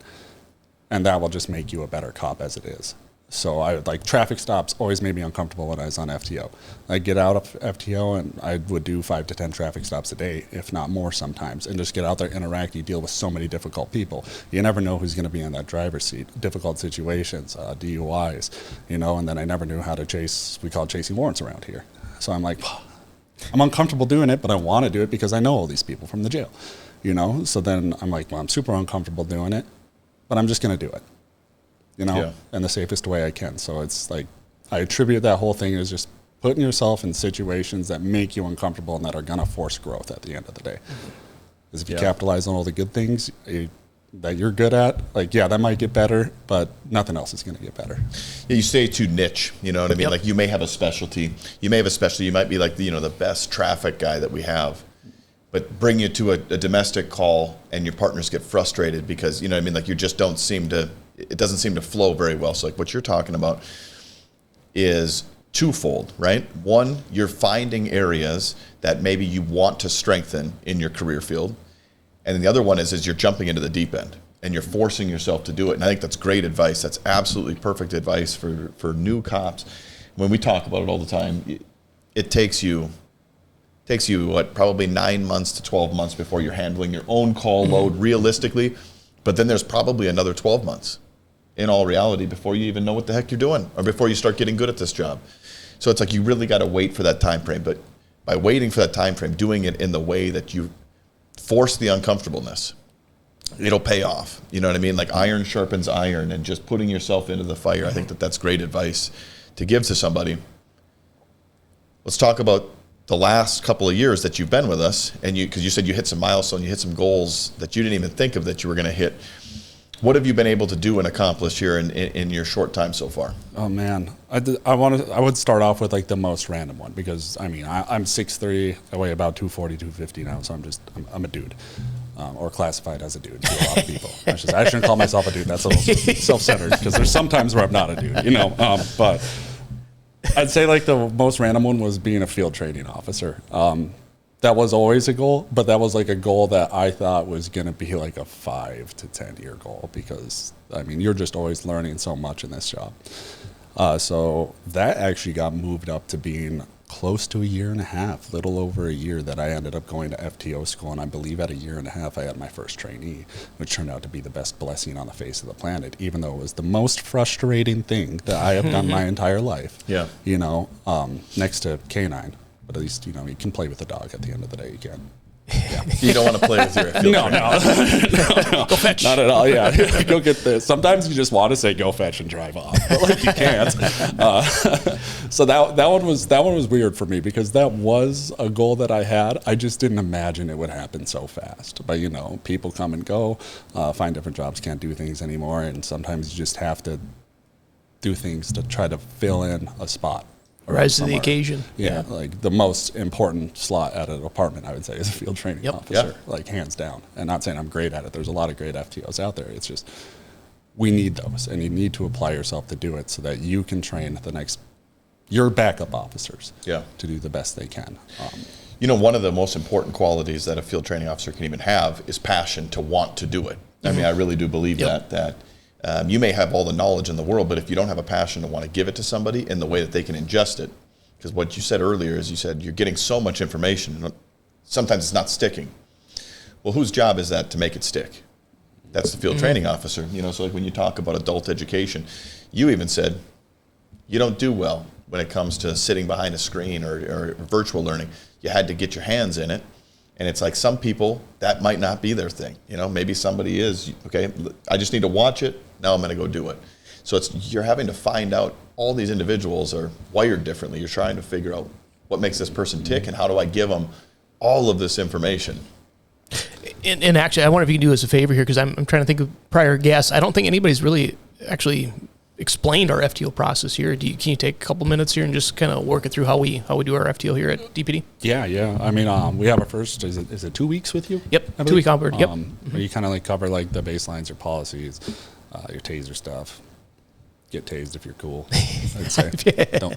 Speaker 3: And that will just make you a better cop as it is. So traffic stops always made me uncomfortable when I was on FTO. I'd get out of FTO and I would do 5 to 10 traffic stops a day, if not more sometimes, and just get out there, interact. You deal with so many difficult people. You never know who's going to be in that driver's seat. Difficult situations, DUIs, and then I never knew how to we call it chasing warrants around here. So I'm like, I'm uncomfortable doing it, but I want to do it because I know all these people from the jail, So then I'm like, well, I'm super uncomfortable doing it, but I'm just going to do it. In the safest way I can. So it's like, I attribute that whole thing as just putting yourself in situations that make you uncomfortable and that are going to force growth at the end of the day. Because if you capitalize on all the good things that you're good at, that might get better, but nothing else is going to get better.
Speaker 1: Yeah, you stay too niche, you know what I mean?
Speaker 2: Yep.
Speaker 1: Like you may have a specialty. You might be like, the best traffic guy that we have. But bring you to a domestic call and your partners get frustrated because, like you just don't seem to, it doesn't seem to flow very well. So like what you're talking about is twofold, right? One, you're finding areas that maybe you want to strengthen in your career field. And then the other one is you're jumping into the deep end and you're forcing yourself to do it. And I think that's great advice. That's absolutely perfect advice for new cops. When we talk about it all the time, it takes you probably 9 months to 12 months before you're handling your own call load realistically. But then there's probably another 12 months in all reality before you even know what the heck you're doing or before you start getting good at this job. So it's like you really got to wait for that time frame. But by waiting for that time frame, doing it in the way that you force the uncomfortableness, it'll pay off. You know what I mean? Like iron sharpens iron, and just putting yourself into the fire. I think that's great advice to give to somebody. Let's talk about the last couple of years that you've been with us, and because you said you hit some milestones, you hit some goals that you didn't even think of that you were going to hit. What have you been able to do and accomplish here in your short time so far?
Speaker 3: Oh man, I would start off with like the most random one, because I mean I'm 6'3", I weigh about 240, 250 now, so I'm a dude, or classified as a dude to a lot of people. I shouldn't call myself a dude. That's a little self-centered, because there's sometimes where I'm not a dude, you know. But I'd say like the most random one was being a field training officer. That was always a goal, but that was like a goal that I thought was going to be like a 5 to 10 year goal, because I mean, you're just always learning so much in this job. So that actually got moved up to being close to a year and a half, little over a year, that I ended up going to FTO school. And I believe at a year and a half, I had my first trainee, which turned out to be the best blessing on the face of the planet, even though it was the most frustrating thing that I have done my entire life. Yeah. You know, next to canine. But at least, you know, you can play with the dog at the end of the day. You can. Yeah.
Speaker 1: You don't want to play with your field
Speaker 3: no.
Speaker 2: Go fetch.
Speaker 3: Not at all. Yeah, go get this. Sometimes you just want to say go fetch and drive off, but like you can't. So that one was weird for me, because that was a goal that I had. I just didn't imagine it would happen so fast. But you know, people come and go, find different jobs, can't do things anymore, and sometimes you just have to do things to try to fill in a spot.
Speaker 2: Rise to the occasion.
Speaker 3: Yeah, like the most important slot at an department, I would say, is a field training officer, like hands down. And not saying I'm great at it. There's a lot of great FTOs out there. It's just, we need those, and you need to apply yourself to do it so that you can train your backup officers to do the best they can.
Speaker 1: You know, one of the most important qualities that a field training officer can even have is passion to want to do it. I mean, I really do believe that you may have all the knowledge in the world, but if you don't have a passion to want to give it to somebody in the way that they can ingest it, because what you said earlier is you said you're getting so much information, sometimes it's not sticking. Well, whose job is that to make it stick? That's the field training officer. You know, so like when you talk about adult education, you even said you don't do well when it comes to sitting behind a screen or virtual learning. You had to get your hands in it. And it's like some people, that might not be their thing. You know, maybe somebody is, okay, I just need to watch it. Now I'm going to go do it. So you're having to find out, all these individuals are wired differently. You're trying to figure out what makes this person tick and how do I give them all of this information.
Speaker 2: And actually, I wonder if you can do us a favor here, because I'm trying to think of prior guests. I don't think anybody's really actually explained our FTO process here. Can you take a couple minutes here and just kind of work it through how we do our FTO here at DPD?
Speaker 3: Yeah. I mean, we have our first, is it 2 weeks with you?
Speaker 2: Yep, 2 week onboard, yep.
Speaker 3: Where you kind of like cover like the baselines, your policies, your taser stuff. Get tased if you're cool, I'd say.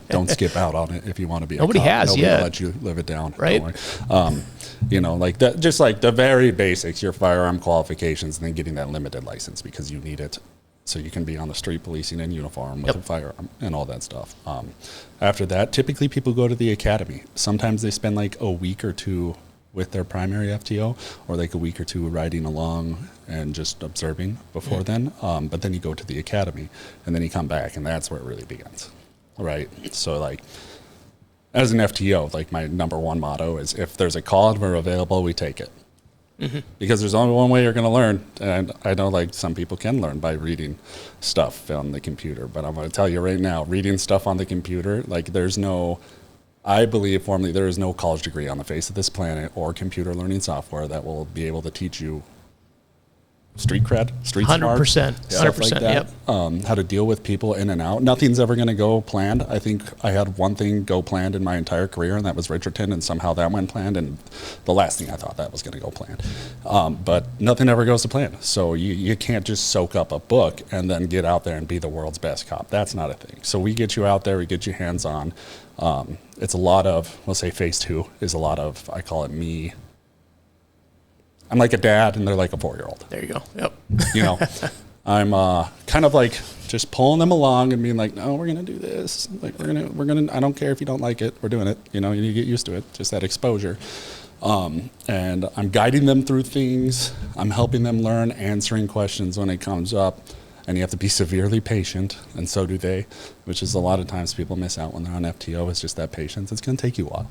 Speaker 3: Don't skip out on it if you want to be
Speaker 2: Nobody
Speaker 3: a cop.
Speaker 2: has,
Speaker 3: Nobody will let you live it down.
Speaker 2: Right.
Speaker 3: You know, like that, just like the very basics, your firearm qualifications, and then getting that limited license because you need it so you can be on the street policing in uniform with a firearm and all that stuff. After that, typically people go to the academy. Sometimes they spend like a week or two with their primary FTO, or like a week or two riding along and just observing before then. But then you go to the academy, and then you come back, and that's where it really begins, right? So like, as an FTO, like my number one motto is, if there's a call and we're available, we take it. Because there's only one way you're going to learn. And I know like some people can learn by reading stuff on the computer, but I'm going to tell you right now, reading stuff on the computer, like I believe formally there is no college degree on the face of this planet or computer learning software that will be able to teach you street cred, street
Speaker 2: 100%,
Speaker 3: smart, stuff like that.
Speaker 2: Yep.
Speaker 3: How to deal with people in and out. Nothing's ever going to go planned. I think I had one thing go planned in my entire career, and that was Richardson, and somehow that went planned, and the last thing I thought that was going to go planned. But nothing ever goes to plan. So you can't just soak up a book and then get out there and be the world's best cop. That's not a thing. So we get you out there, we get you hands-on. It's a lot of, we'll say phase 2 is a lot of, I call it me. I'm like a dad and they're like a 4-year-old.
Speaker 2: There you go. Yep.
Speaker 3: You know, I'm kind of like just pulling them along and being like, no, we're going to do this. Like we're going to, I don't care if you don't like it, we're doing it. You know, you need to get used to it, just that exposure. And I'm guiding them through things. I'm helping them learn, answering questions when it comes up. And you have to be severely patient, and so do they, which is a lot of times people miss out when they're on FTO. It's just that patience. It's going to take you a while.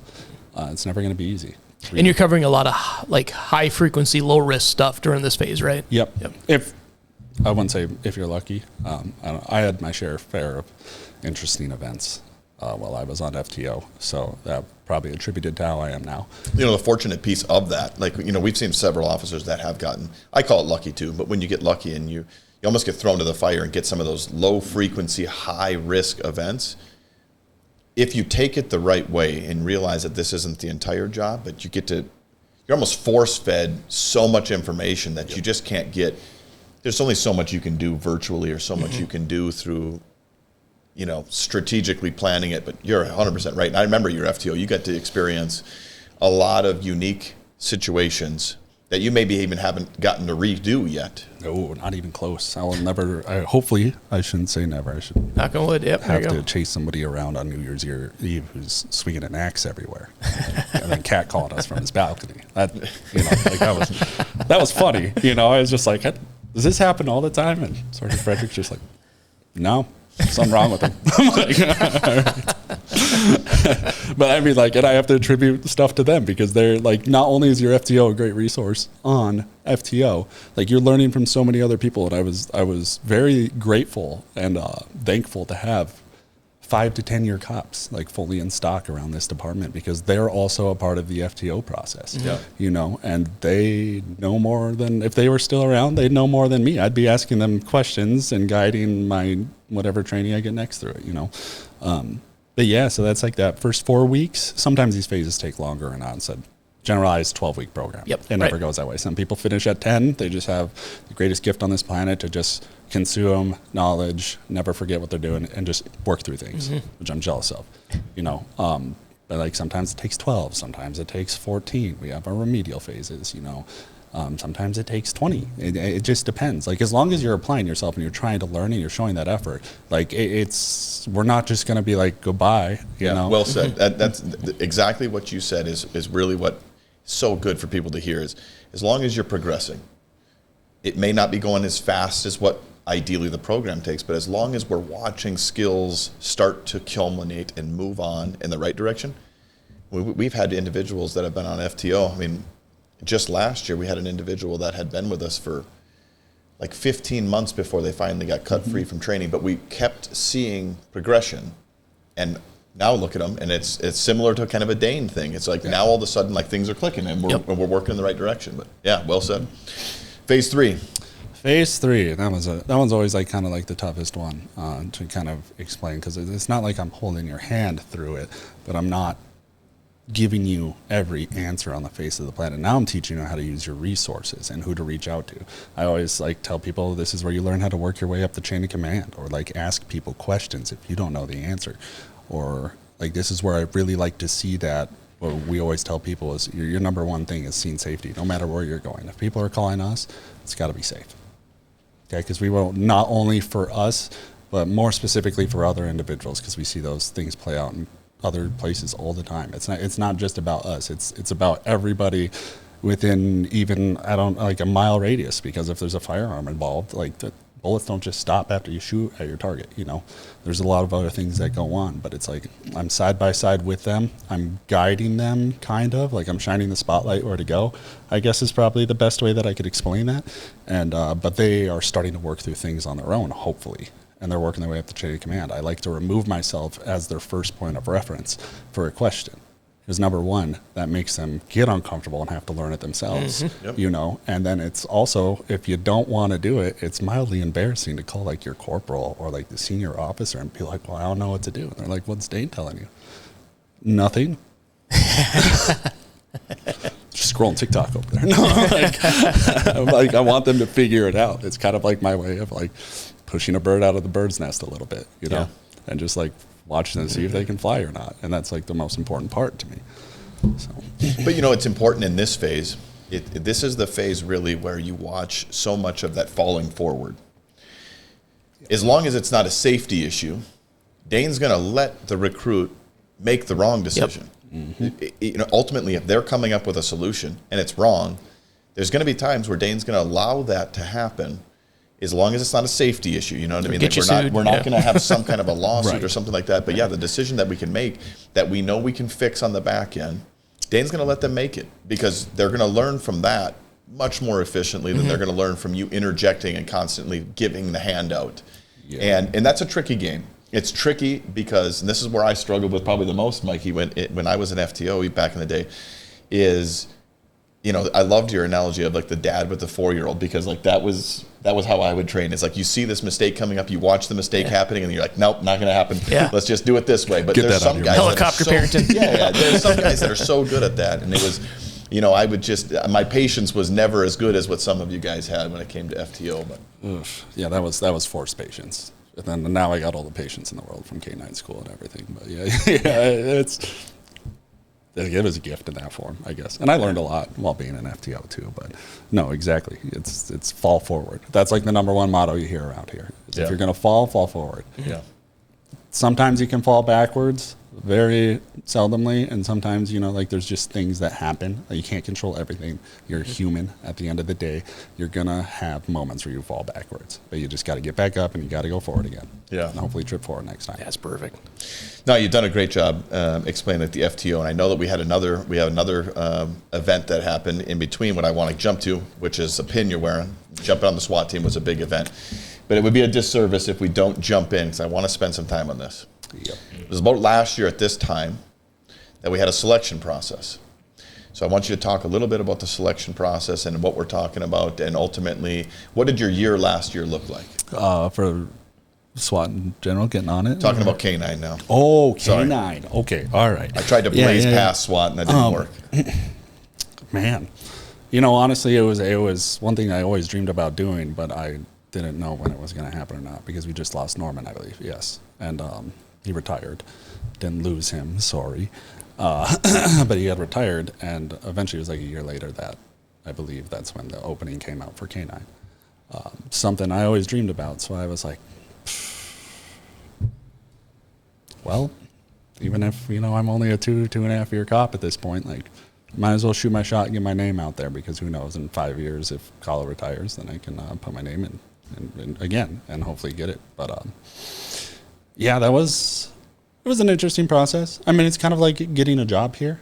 Speaker 3: It's never going to be easy.
Speaker 2: And you're covering a lot of like high frequency, low risk stuff during this phase, right?
Speaker 3: Yep. If I wouldn't say if you're lucky. I had my share of interesting events while I was on FTO, so that probably attributed to how I am now.
Speaker 1: You know, the fortunate piece of that, like, you know, we've seen several officers that have gotten, I call it lucky too, but when you get lucky and you you almost get thrown to the fire and get some of those low frequency, high risk events. If you take it the right way and realize that this isn't the entire job, but you're almost force fed so much information that you just can't get. There's only so much you can do virtually or so much you can do through, strategically planning it, but you're 100% right. And I remember your FTO, you got to experience a lot of unique situations that you maybe even haven't gotten to redo yet.
Speaker 3: No, not even close. I will never, hopefully, I shouldn't say never. I should
Speaker 2: Knock on wood, yep.
Speaker 3: have to chase somebody around on New Year's Eve who's swinging an axe everywhere. And then cat calling us from his balcony. That was funny. I was just like, does this happen all the time? And Sergeant Frederick's just like, no. Something wrong with them. I'm like, all right. But I mean, and I have to attribute stuff to them because they're not only is your FTO a great resource on FTO, you're learning from so many other people. And I was very grateful and thankful to have 5 to 10 year cops fully in stock around this department because they're also a part of the FTO process. Yeah. And they know more than, if they were still around, they'd know more than me. I'd be asking them questions and guiding my whatever training I get next through it, But yeah, so that's that first 4 weeks. Sometimes these phases take longer and on. So generalized 12-week program.
Speaker 2: Yep.
Speaker 3: It never goes that way. Some people finish at 10. They just have the greatest gift on this planet to just consume knowledge, never forget what they're doing, and just work through things, which I'm jealous of. But sometimes it takes 12. Sometimes it takes 14. We have our remedial phases, Sometimes it takes 20. It just depends. As long as you're applying yourself and you're trying to learn and you're showing that effort, we're not just going to be goodbye.
Speaker 1: Well said. That's exactly what you said is really what so good for people to hear is as long as you're progressing. It may not be going as fast as what ideally the program takes, but as long as we're watching skills start to culminate and move on in the right direction, we've had individuals that have been on FTO. I mean, just last year we had an individual that had been with us for 15 months before they finally got cut free from training, but we kept seeing progression. And now look at them, and it's similar to kind of a Dane thing. It's now all of a sudden things are clicking and we're working in the right direction. But yeah, well said. Phase 3.
Speaker 3: Phase 3, that one's always kind of the toughest one to kind of explain because it's not I'm holding your hand through it, but I'm not giving you every answer on the face of the planet. Now I'm teaching you how to use your resources and who to reach out to. I always tell people this is where you learn how to work your way up the chain of command, or ask people questions if you don't know the answer, or this is where I really like to see that. What we always tell people is your number one thing is scene safety, no matter where you're going. If people are calling us, it's got to be safe. Okay, because we will, not only for us, but more specifically for other individuals, because we see those things play out in other places all the time. It's not just about us. It's about everybody within even a mile radius, because if there's a firearm involved, the bullets don't just stop after you shoot at your target. There's a lot of other things that go on, but it's I'm side by side with them. I'm guiding them, kind of I'm shining the spotlight where to go, I guess is probably the best way that I could explain that. And but they are starting to work through things on their own, hopefully, and they're working their way up the chain of command. I like to remove myself as their first point of reference for a question. Because number one, that makes them get uncomfortable and have to learn it themselves, and then it's also, if you don't want to do it, it's mildly embarrassing to call your corporal or the senior officer and be well, I don't know what to do. And they're what's Dane telling you? Nothing. Just scrolling TikTok over there. No, I want them to figure it out. It's kind of my way of pushing a bird out of the bird's nest a little bit, and just watch them see if they can fly or not. And that's the most important part to me. So.
Speaker 1: But it's important in this phase. This is the phase really where you watch so much of that falling forward. As long as it's not a safety issue, Dane's going to let the recruit make the wrong decision. Ultimately, if they're coming up with a solution and it's wrong, there's going to be times where Dane's going to allow that to happen. As long as it's not a safety issue, you know what I mean? We're not going to have some kind of a lawsuit or something like that. But yeah, the decision that we can make that we know we can fix on the back end, Dane's going to let them make it because they're going to learn from that much more efficiently than they're going to learn from you interjecting and constantly giving the handout. Yeah. And that's a tricky game. It's tricky because, and this is where I struggled with probably the most, Mikey, when I was an FTO back in the day, is I loved your analogy of like the dad with the 4-year-old, because like that was how I would train. It's like you see this mistake coming up, you watch the mistake happening, and you're like, nope, not going to happen.
Speaker 2: Yeah.
Speaker 1: Let's just do it this way. But there's some guys
Speaker 2: helicopter parenting.
Speaker 1: Yeah, there's some guys that are so good at that, and it was, I would just, my patience was never as good as what some of you guys had when it came to FTO. But
Speaker 3: yeah, that was forced patience. And then now I got all the patience in the world from K9 school and everything. But it was a gift in that form, I guess. And I learned a lot while being an FTO too. But no, exactly. It's fall forward. That's like the number one motto you hear around here. If you're going to fall forward.
Speaker 1: Yeah.
Speaker 3: Sometimes you can fall backwards, very seldomly, and sometimes, like there's just things that happen. You can't control everything. You're human at the end of the day. You're going to have moments where you fall backwards. But you just got to get back up and you got to go forward again.
Speaker 1: Yeah.
Speaker 3: And hopefully trip forward next time.
Speaker 2: That's perfect.
Speaker 1: No, you've done a great job explaining the FTO, and I know that we have another event that happened in between what I want to jump to, which is a pin you're wearing. Jumping on the SWAT team was a big event. But it would be a disservice if we don't jump in, because I want to spend some time on this.
Speaker 3: Yep.
Speaker 1: It was about last year at this time that we had a selection process. So I want you to talk a little bit about the selection process and what we're talking about, and ultimately, what did your year last year look like?
Speaker 3: For SWAT in general, getting on it?
Speaker 1: Talking about K9 now.
Speaker 3: Oh,
Speaker 1: Sorry.
Speaker 3: K9. Okay, all right.
Speaker 1: I tried to blaze past SWAT, and that didn't work.
Speaker 3: Man, honestly, it was one thing I always dreamed about doing, but I didn't know when it was going to happen or not, because we just lost Norman, I believe, yes. And he retired. Didn't lose him, sorry. But he had retired, and eventually it was like a year later that I believe that's when the opening came out for K9. Something I always dreamed about, so I was like, well, even if, I'm only a 2.5 year cop at this point, like, might as well shoot my shot and get my name out there, because who knows, in 5 years, if Cᴜғɣ retires, then I can put my name in again and hopefully get it. But yeah, it was an interesting process. I mean, it's kind of like getting a job here,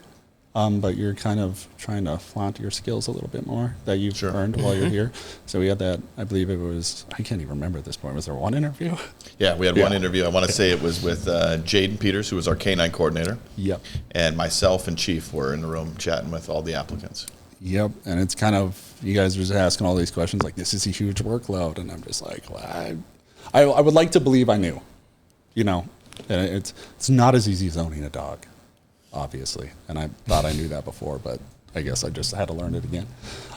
Speaker 3: but you're kind of trying to flaunt your skills a little bit more that you've earned while you're here. So we had that, I believe it was, I can't even remember at this point, was there one interview?
Speaker 1: Yeah, we had one interview. I want to say it was with Jaden Peters, who was our K9 coordinator.
Speaker 3: Yep.
Speaker 1: And myself and Chief were in the room chatting with all the applicants.
Speaker 3: Yep, and it's kind of, you guys are just asking all these questions like, this is a huge workload, and I'm just like, well, I would like to believe I knew, and it's not as easy as owning a dog, obviously, and I thought I knew that before, but I guess I just had to learn it again.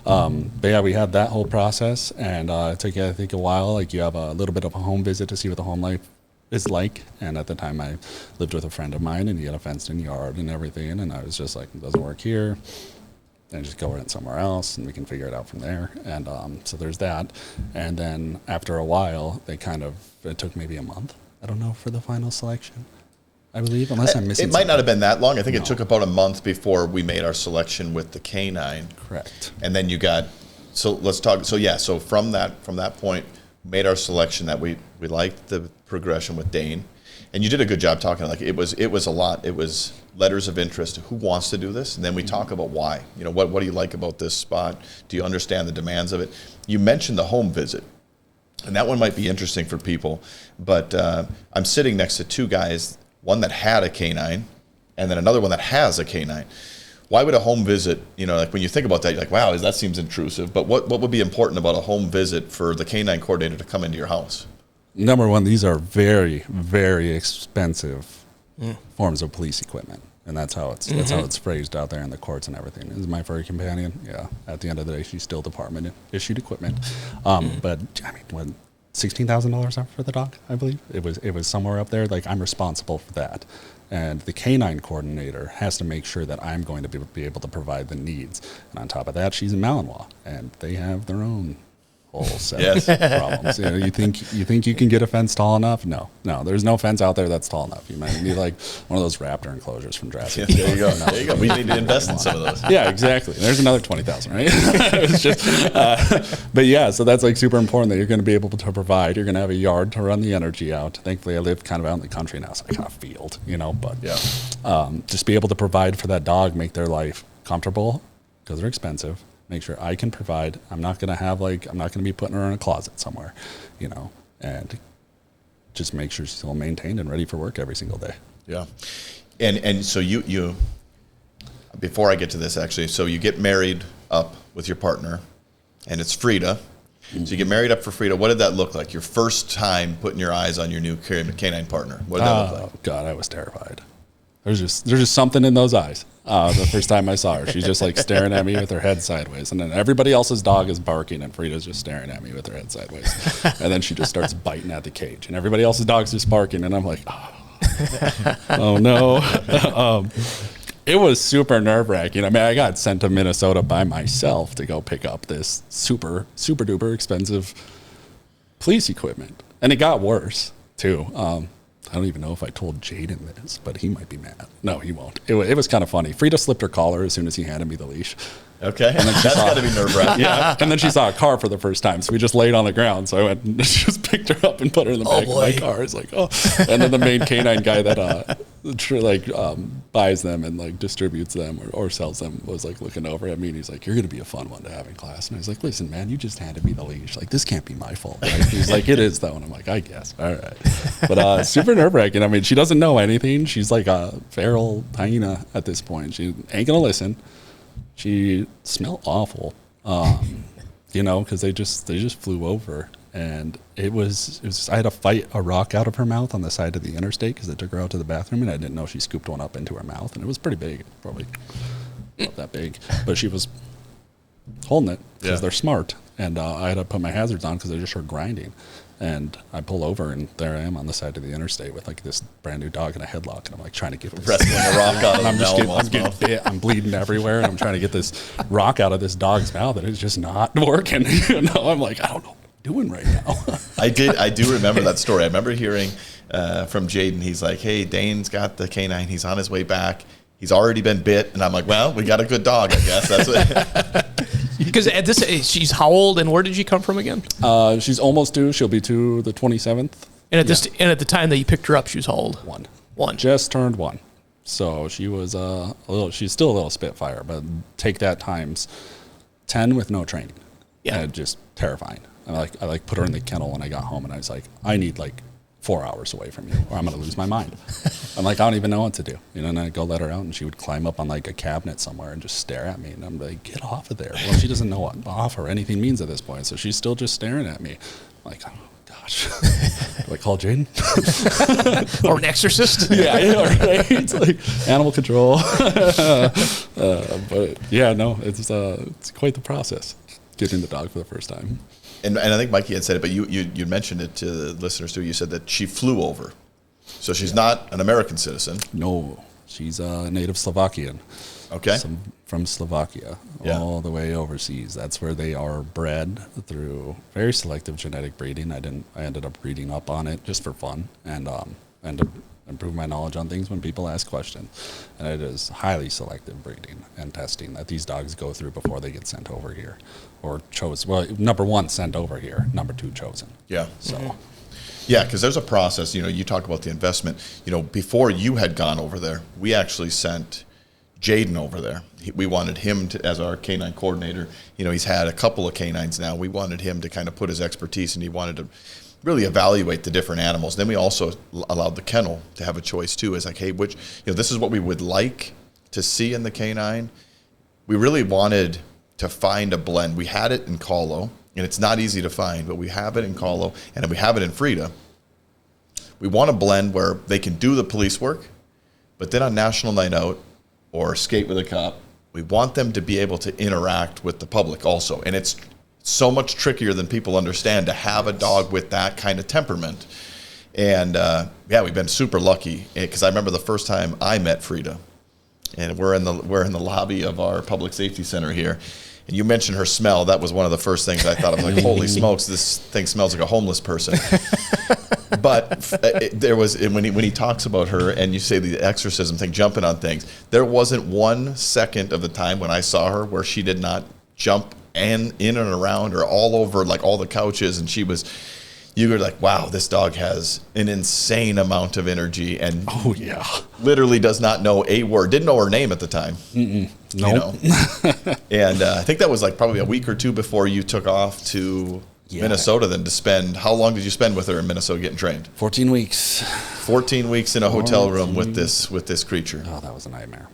Speaker 3: But yeah, we had that whole process, and it took, I think, a while. Like, you have a little bit of a home visit to see what the home life is like, and at the time I lived with a friend of mine, and he had a fenced-in yard and everything, and I was just like, it doesn't work here. And just go rent somewhere else, and we can figure it out from there. And so there's that. And then after a while, it took maybe a month, I don't know, for the final selection, I believe, unless I'm missing
Speaker 1: It might not have
Speaker 3: something.
Speaker 1: been that long. I think it took about a month before we made our selection with the K9.
Speaker 3: Correct.
Speaker 1: And then you got, so let's talk, so from that point, made our selection that we liked the progression with Dane. And you did a good job talking, like, it was a lot. It was letters of interest. Who wants to do this? And then we talk about why. What do you like about this spot? Do you understand the demands of it? You mentioned the home visit, and that one might be interesting for people. But I'm sitting next to two guys, one that had a K9, and then another one that has a K9. Why would a home visit, like when you think about that, you're like, wow, that seems intrusive. But what would be important about a home visit for the K9 coordinator to come into your house?
Speaker 3: Number one, these are very, very expensive forms of police equipment, and that's how it's phrased out there in the courts and everything. This is my furry companion. Yeah, at the end of the day, she's still department issued equipment. But I mean, what, $16,000 for the dog? I believe it was somewhere up there. Like, I'm responsible for that, and the K9 coordinator has to make sure that I'm going to be able to provide the needs. And on top of that, she's in Malinois, and they have their own whole set of problems. You think you can get a fence tall enough? No, there's no fence out there that's tall enough. You might need like one of those raptor enclosures from Jurassic.
Speaker 1: There you go. There you go. We need to invest in some of those.
Speaker 3: Yeah, exactly. There's another 20,000, right? It's just, but yeah, so that's like super important that you're going to be able to provide. You're going to have a yard to run the energy out. Thankfully, I live kind of out in the country now, so I got a field, but just be able to provide for that dog, make their life comfortable, because they're expensive. Make sure I can provide. I'm not going to be putting her in a closet somewhere, and just make sure she's all maintained and ready for work every single day.
Speaker 1: Yeah. And so you before I get to this, actually, so you get married up with your partner, and it's Frida. So you get married up for Frida. What did that look like? Your first time putting your eyes on your new canine partner. What did that look like?
Speaker 3: Oh God, I was terrified. There's just something in those eyes. The first time I saw her, she's just like staring at me with her head sideways, and then everybody else's dog is barking, and Frida's just staring at me with her head sideways, and then she just starts biting at the cage, and everybody else's dog's just barking, and I'm like, oh no. It was super nerve-wracking. I mean, I got sent to Minnesota by myself to go pick up this super duper expensive police equipment, and it got worse too. I don't even know if I told Jaden this, but he might be mad. No, he won't. It was kind of funny. Frida slipped her collar as soon as he handed me the leash.
Speaker 1: Okay, and then that's got to be nerve-wracking.
Speaker 3: Yeah, and then she saw a car for the first time, so we just laid on the ground. So I went and just picked her up and put her in the back of my car. It's like, oh. And then the main canine guy that buys them and like distributes them or sells them was like looking over at me, and he's like, "You're going to be a fun one to have in class." And I was like, "Listen, man, you just handed me the leash. Like, this can't be my fault." Right? He's like, "It is though," and I'm like, "I guess, all right." But super nerve-wracking. I mean, she doesn't know anything. She's like a feral hyena at this point. She ain't gonna listen. She smelled awful, because they just flew over, and it was I had to fight a rock out of her mouth on the side of the interstate because it took her out to the bathroom, and I didn't know she scooped one up into her mouth, and it was pretty big, probably not that big, but she was holding it because they're smart, and I had to put my hazards on because I just heard grinding. And I pull over, and there I am on the side of the interstate with like this brand new dog in a headlock, and I'm like trying to get this
Speaker 1: wrestling a rock out of
Speaker 3: I'm getting bit, I'm bleeding everywhere, and I'm trying to get this rock out of this dog's mouth, and it's just not working. I'm like, I don't know what I'm doing right now.
Speaker 1: I do remember that story. I remember hearing from Jaden. He's like, "Hey, Dane's got the canine. He's on his way back. He's already been bit," and I'm like, "Well, we got a good dog, I guess." That's what.
Speaker 2: Because at this age, she's how old, and where did she come from again?
Speaker 3: She's almost 2. She'll be 2 the 27th.
Speaker 2: And at the time that you picked her up, she was how old?
Speaker 3: 1. Just turned 1. So she was she's still a little spitfire, but take that times 10 with no training. Yeah, just terrifying. I put her in the kennel when I got home, and I was like, I need like 4 hours away from you, or I'm going to lose my mind. I'm like, I don't even know what to do. And I'd go let her out, and she would climb up on like a cabinet somewhere and just stare at me. And I'm like, get off of there. Well, she doesn't know what off or anything means at this point, so she's still just staring at me. I'm like, oh gosh. Do I call Jaden?
Speaker 2: Or an exorcist?
Speaker 3: Yeah, right. It's like animal control. But yeah, no, it's quite the process getting the dog for the first time.
Speaker 1: And I think Mikey had said it, but you mentioned it to the listeners too. You said that she flew over. So she's not an American citizen.
Speaker 3: No, she's a native Slovakian.
Speaker 1: Okay.
Speaker 3: From Slovakia, all the way overseas. That's where they are bred through very selective genetic breeding. I ended up reading up on it just for fun and to improve my knowledge on things when people ask questions. And it is highly selective breeding and testing that these dogs go through before they get sent over here. Or chose, well, number 1, sent over here. Number 2, chosen.
Speaker 1: Yeah.
Speaker 3: So,
Speaker 1: yeah, because there's a process. You talk about the investment. Before you had gone over there, we actually sent Jaden over there. We wanted him as our canine coordinator. He's had a couple of canines now. We wanted him to kind of put his expertise, and he wanted to really evaluate the different animals. Then we also allowed the kennel to have a choice too. It's like, hey, this is what we would like to see in the canine. We really wanted to find a blend. We had it in Cᴜғɣ, and it's not easy to find, but we have it in Cᴜғɣ, and we have it in Frida. We want a blend where they can do the police work, but then on National Night Out or Skate with a Cop, we want them to be able to interact with the public also. And it's so much trickier than people understand to have a dog with that kind of temperament. And we've been super lucky, because I remember the first time I met Frida, and we're in the lobby of our public safety center here. And you mentioned her smell. That was one of the first things I thought of. Like, holy smokes, this thing smells like a homeless person. But there was, when he talks about her, and you say the exorcism thing, jumping on things, there wasn't 1 second of the time when I saw her where she did not jump in and around or all over like all the couches, and you were like, wow, this dog has an insane amount of energy, and literally does not know a word. Didn't know her name at the time.
Speaker 3: No.
Speaker 1: And I think that was like probably a week or 2 before you took off to Minnesota then to spend. How long did you spend with her in Minnesota getting trained?
Speaker 3: 14 weeks.
Speaker 1: 14 weeks in a hotel room with this creature.
Speaker 3: Oh, that was a nightmare.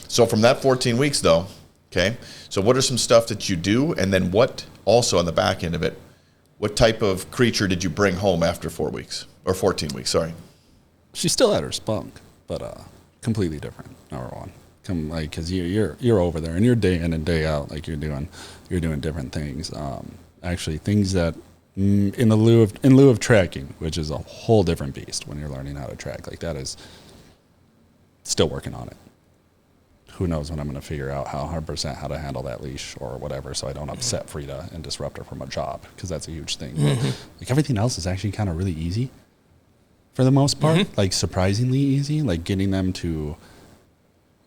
Speaker 1: So from that 14 weeks though, Okay. So what are some stuff that you do? And then what also on the back end of it, what type of creature did you bring home after 4 weeks or 14 weeks? Sorry.
Speaker 3: She still had her spunk, but completely different. Number one, because you're over there and you're day in and day out, like you're doing different things. Actually, things that in lieu of tracking, which is a whole different beast when you're learning how to track. Like that is still working on it. Who knows when I'm going to figure out 100% how to handle that leash or whatever, so I don't upset Frida and disrupt her from a job, because that's a huge thing. Like everything else is actually kind of really easy for the most part, like surprisingly easy. Like getting them to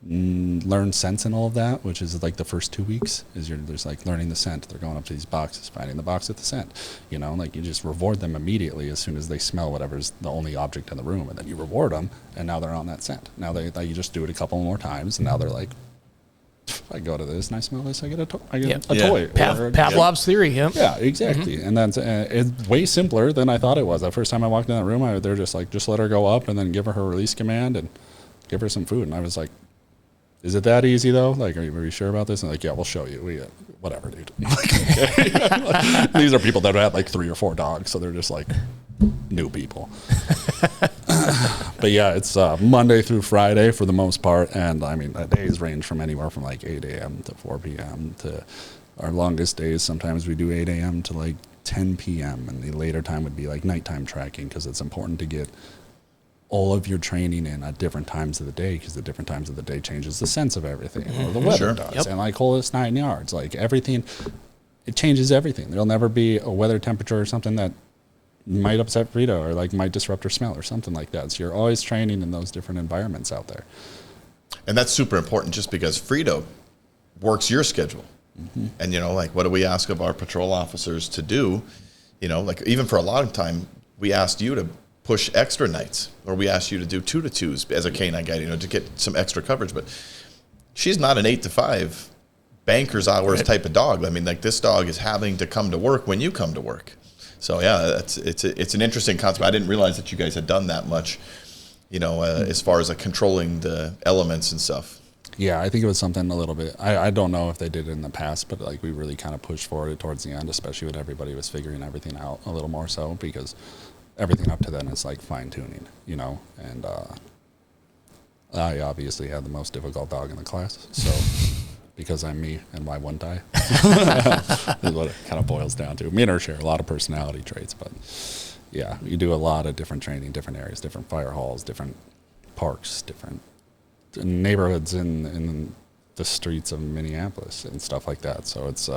Speaker 3: learn scents and all of that, which is like the first 2 weeks, is there's like learning the scent. They're going up to these boxes, finding the box with the scent. You know, like you just reward them immediately as soon as they smell whatever's the only object in the room, and then you reward them, and now they're on that scent. Now you just do it a couple more times, and now they're like, I go to this and I smell this, I get a toy.
Speaker 2: Pavlov's theory,
Speaker 3: Yeah, exactly. And that's it's way simpler than I thought it was. The first time I walked in that room, they're just like, just let her go up and then give her release command and give her some food. And I was like, is it that easy though? Like, are you sure about this? And like, yeah, we'll show you. Whatever, dude. Like, these are people that have had like 3 or 4 dogs, so they're just like new people. But yeah, it's Monday through Friday for the most part, and I mean, the days range from anywhere from like 8 a.m. to 4 p.m. to our longest days. Sometimes we do 8 a.m. to like 10 p.m. and the later time would be like nighttime tracking, because it's important to get all of your training in at different times of the day, because the different times of the day changes the sense of everything, or the weather does. And like whole 9 yards, like everything, it changes everything. There'll never be a weather temperature or something that might upset Frida or like might disrupt her smell or something like that. So you're always training in those different environments out there.
Speaker 1: And that's super important, just because Frida works your schedule. And, you know, like, what do we ask of our patrol officers to do? You know, like, even for a long time, we asked you to push extra nights, or we asked you to do 2 to 2s as a canine guide, you know, to get some extra coverage. But she's not an 8 to 5 banker's hours type of dog. I mean, like, this dog is having to come to work when you come to work. So yeah, it's an interesting concept. I didn't realize that you guys had done that much, you know, as far as like controlling the elements and stuff.
Speaker 3: Yeah, I think it was something a little bit, I don't know if they did it in the past, but like we really kind of pushed for it towards the end, especially when everybody was figuring everything out a little more so, because everything up to then is like fine tuning, you know, and I obviously had the most difficult dog in the class, so because I'm me and why wouldn't I? Is what it kind of boils down to. Me and her share a lot of personality traits, but yeah, you do a lot of different training, different areas, different fire halls, different parks, different neighborhoods in the streets of Minneapolis and stuff like that. So it's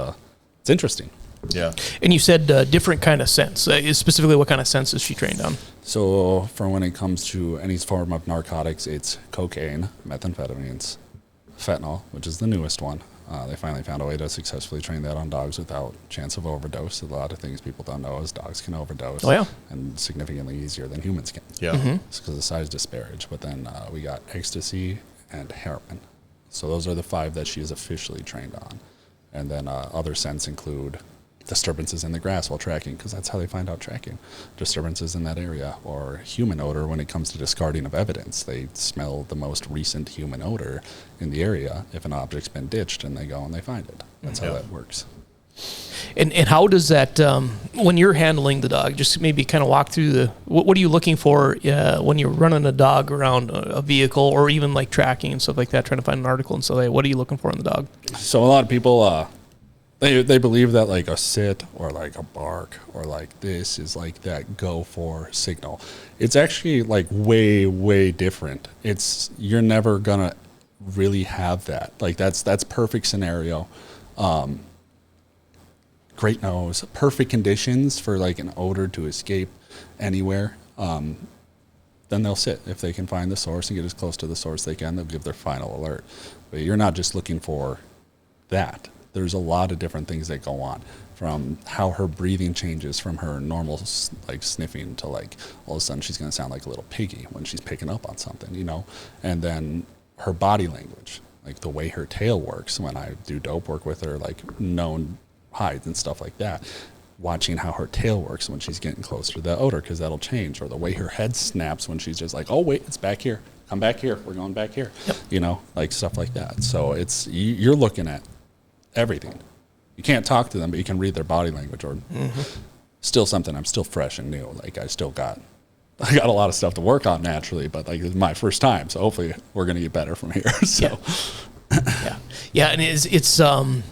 Speaker 3: interesting.
Speaker 1: Yeah.
Speaker 2: And you said different kind of scents. Specifically, what kind of scents is she trained on?
Speaker 3: So for when it comes to any form of narcotics, it's cocaine, methamphetamines, fentanyl, which is the newest one. They finally found a way to successfully train that on dogs without chance of overdose. A lot of things people don't know is dogs can overdose.
Speaker 2: Oh, yeah.
Speaker 3: And significantly easier than humans can.
Speaker 1: Yeah.
Speaker 3: It's because the size disparage. But then we got ecstasy and heroin. So those are the 5 that she is officially trained on. And then other scents include disturbances in the grass while tracking, because that's how they find out tracking. Disturbances in that area, or human odor when it comes to discarding of evidence. They smell the most recent human odor in the area if an object's been ditched, and they go and they find it. That's how that works.
Speaker 2: And how does that, when you're handling the dog, just maybe kind of walk through what are you looking for when you're running a dog around a vehicle, or even like tracking and stuff like that, trying to find an article and stuff? What are you looking for in the dog?
Speaker 3: So a lot of people, they believe that like a sit or like a bark or like this is like that go for signal. It's actually like way, way different. You're never gonna really have that. Like that's perfect scenario. Great nose, perfect conditions for like an odor to escape anywhere. Then they'll sit. If they can find the source and get as close to the source they can, they'll give their final alert. But you're not just looking for that. There's a lot of different things that go on, from how her breathing changes from her normal like sniffing to like all of a sudden she's going to sound like a little piggy when she's picking up on something, you know, and then her body language, like the way her tail works when I do dope work with her, like known hides and stuff like that, watching how her tail works when she's getting closer to the odor, because that'll change, or the way her head snaps when she's just like, oh wait, it's back here, come back here, we're going back here, you know, like stuff like that. So you're looking at everything. You can't talk to them, but you can read their body language. Or still something. I'm still fresh and new. Like I got a lot of stuff to work on naturally, but like it's my first time, so hopefully we're gonna get better from here. So
Speaker 2: yeah, and it's and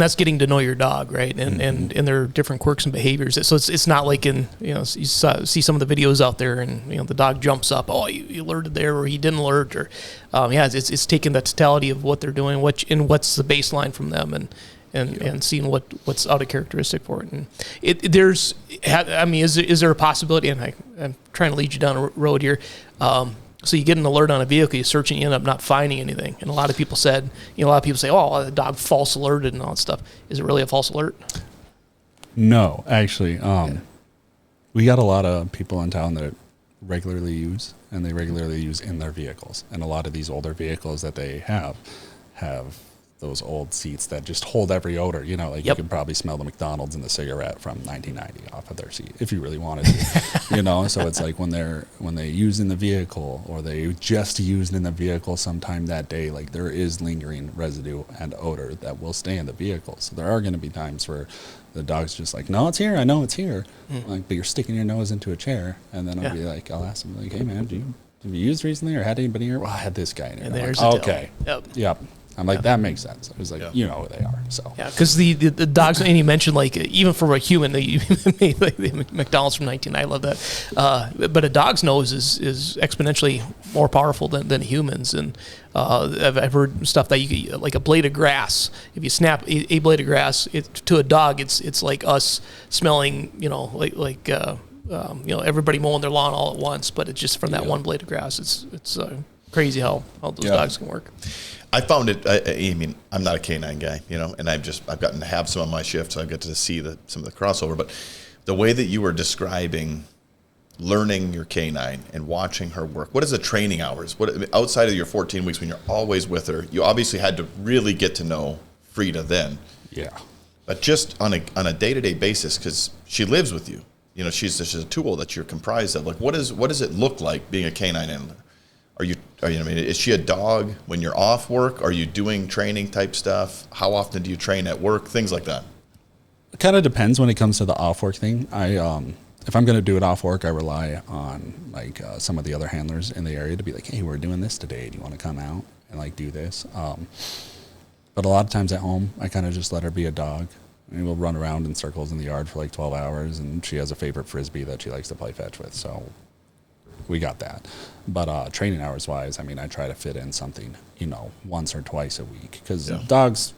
Speaker 2: that's getting to know your dog, right? And their different quirks and behaviors. So it's not like you see some of the videos out there, and the dog jumps up, oh, you alerted there, or he didn't alert, or it's taking the totality of what they're doing, what's the baseline from them, and seeing what's out of characteristic for it. And is there a possibility? And I'm trying to lead you down a road here. So you get an alert on a vehicle, you're searching, you end up not finding anything. And a lot of people say, oh, the dog false alerted and all that stuff. Is it really a false alert?
Speaker 3: No, actually. We got a lot of people in town that regularly use in their vehicles. And a lot of these older vehicles that they have those old seats that just hold every odor. You can probably smell the McDonald's and the cigarette from 1990 off of their seat if you really wanted to. So it's like when they use in the vehicle, or they just used in the vehicle sometime that day, like there is lingering residue and odor that will stay in the vehicle. So there are going to be times where the dog's just like, no, it's here. I know it's here. Like, but you're sticking your nose into a chair, and then I'll ask them like, hey man, have you used recently, or had anybody here? Well, I had this guy in here.
Speaker 2: And there's
Speaker 3: okay. Yep. I'm like, that makes sense. I was like, you know who they are. So
Speaker 2: yeah, because the dogs, and he mentioned, like, even for a human, they made like the McDonald's from 1990. I love that. But a dog's nose is exponentially more powerful than humans. And I've heard stuff that you could, like a blade of grass. If you snap a blade of grass, to a dog, it's like us smelling, everybody mowing their lawn all at once. But it's just from that one blade of grass. It's crazy how those dogs can work.
Speaker 1: I found it. I mean, I'm not a canine guy, and I've gotten to have some on my shift, so I get to see some of the crossover. But the way that you were describing learning your canine and watching her work, what is the training hours? Outside of your 14 weeks when you're always with her, you obviously had to really get to know Frida then.
Speaker 3: Yeah. But
Speaker 1: just on a day-to-day basis, because she lives with you. She's a tool that you're comprised of. Like, what does it look like being a canine handler? Is she a dog when you're off work? Are you doing training type stuff? How often do you train at work? Things like that.
Speaker 3: It kind of depends when it comes to the off work thing. If I'm going to do it off work, I rely on some of the other handlers in the area to be like, hey, we're doing this today. Do you want to come out and do this? But a lot of times at home, I kind of just let her be a dog. We'll run around in circles in the yard for 12 hours, and she has a favorite Frisbee that she likes to play fetch with. So we got that. But training hours wise, I try to fit in something, once or twice a week, because dogs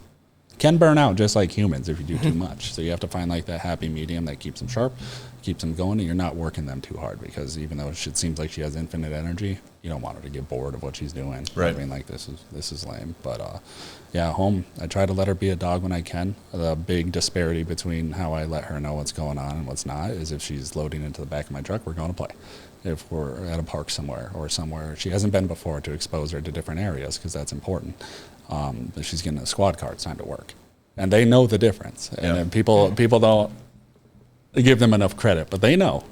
Speaker 3: can burn out just like humans if you do too much. So you have to find that happy medium that keeps them sharp, keeps them going, and you're not working them too hard, because even though it seems like she has infinite energy, you don't want her to get bored of what she's doing.
Speaker 1: Right.
Speaker 3: This is lame. But home, I try to let her be a dog when I can. The big disparity between how I let her know what's going on and what's not is if she's loading into the back of my truck, we're going to play. If we're at a park somewhere she hasn't been before, to expose her to different areas, because that's important. If she's getting a squad car, it's time to work. And they know the difference. And people don't give them enough credit, but they know.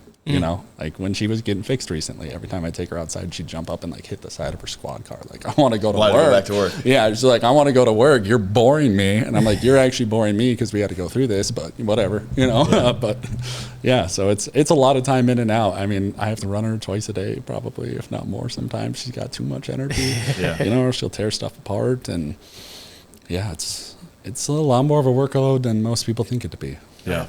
Speaker 3: Like when she was getting fixed recently, every time I take her outside, she'd jump up and hit the side of her squad car. Like, I want to go to work.
Speaker 1: Go back to work.
Speaker 3: Yeah, she's like, I want to go to work. You're boring me. And I'm like, you're actually boring me because we had to go through this, but whatever, But yeah, so it's a lot of time in and out. I have to run her twice a day, probably, if not more. Sometimes she's got too much energy, or she'll tear stuff apart. And yeah, it's a lot more of a workload than most people think it to be.
Speaker 1: Yeah.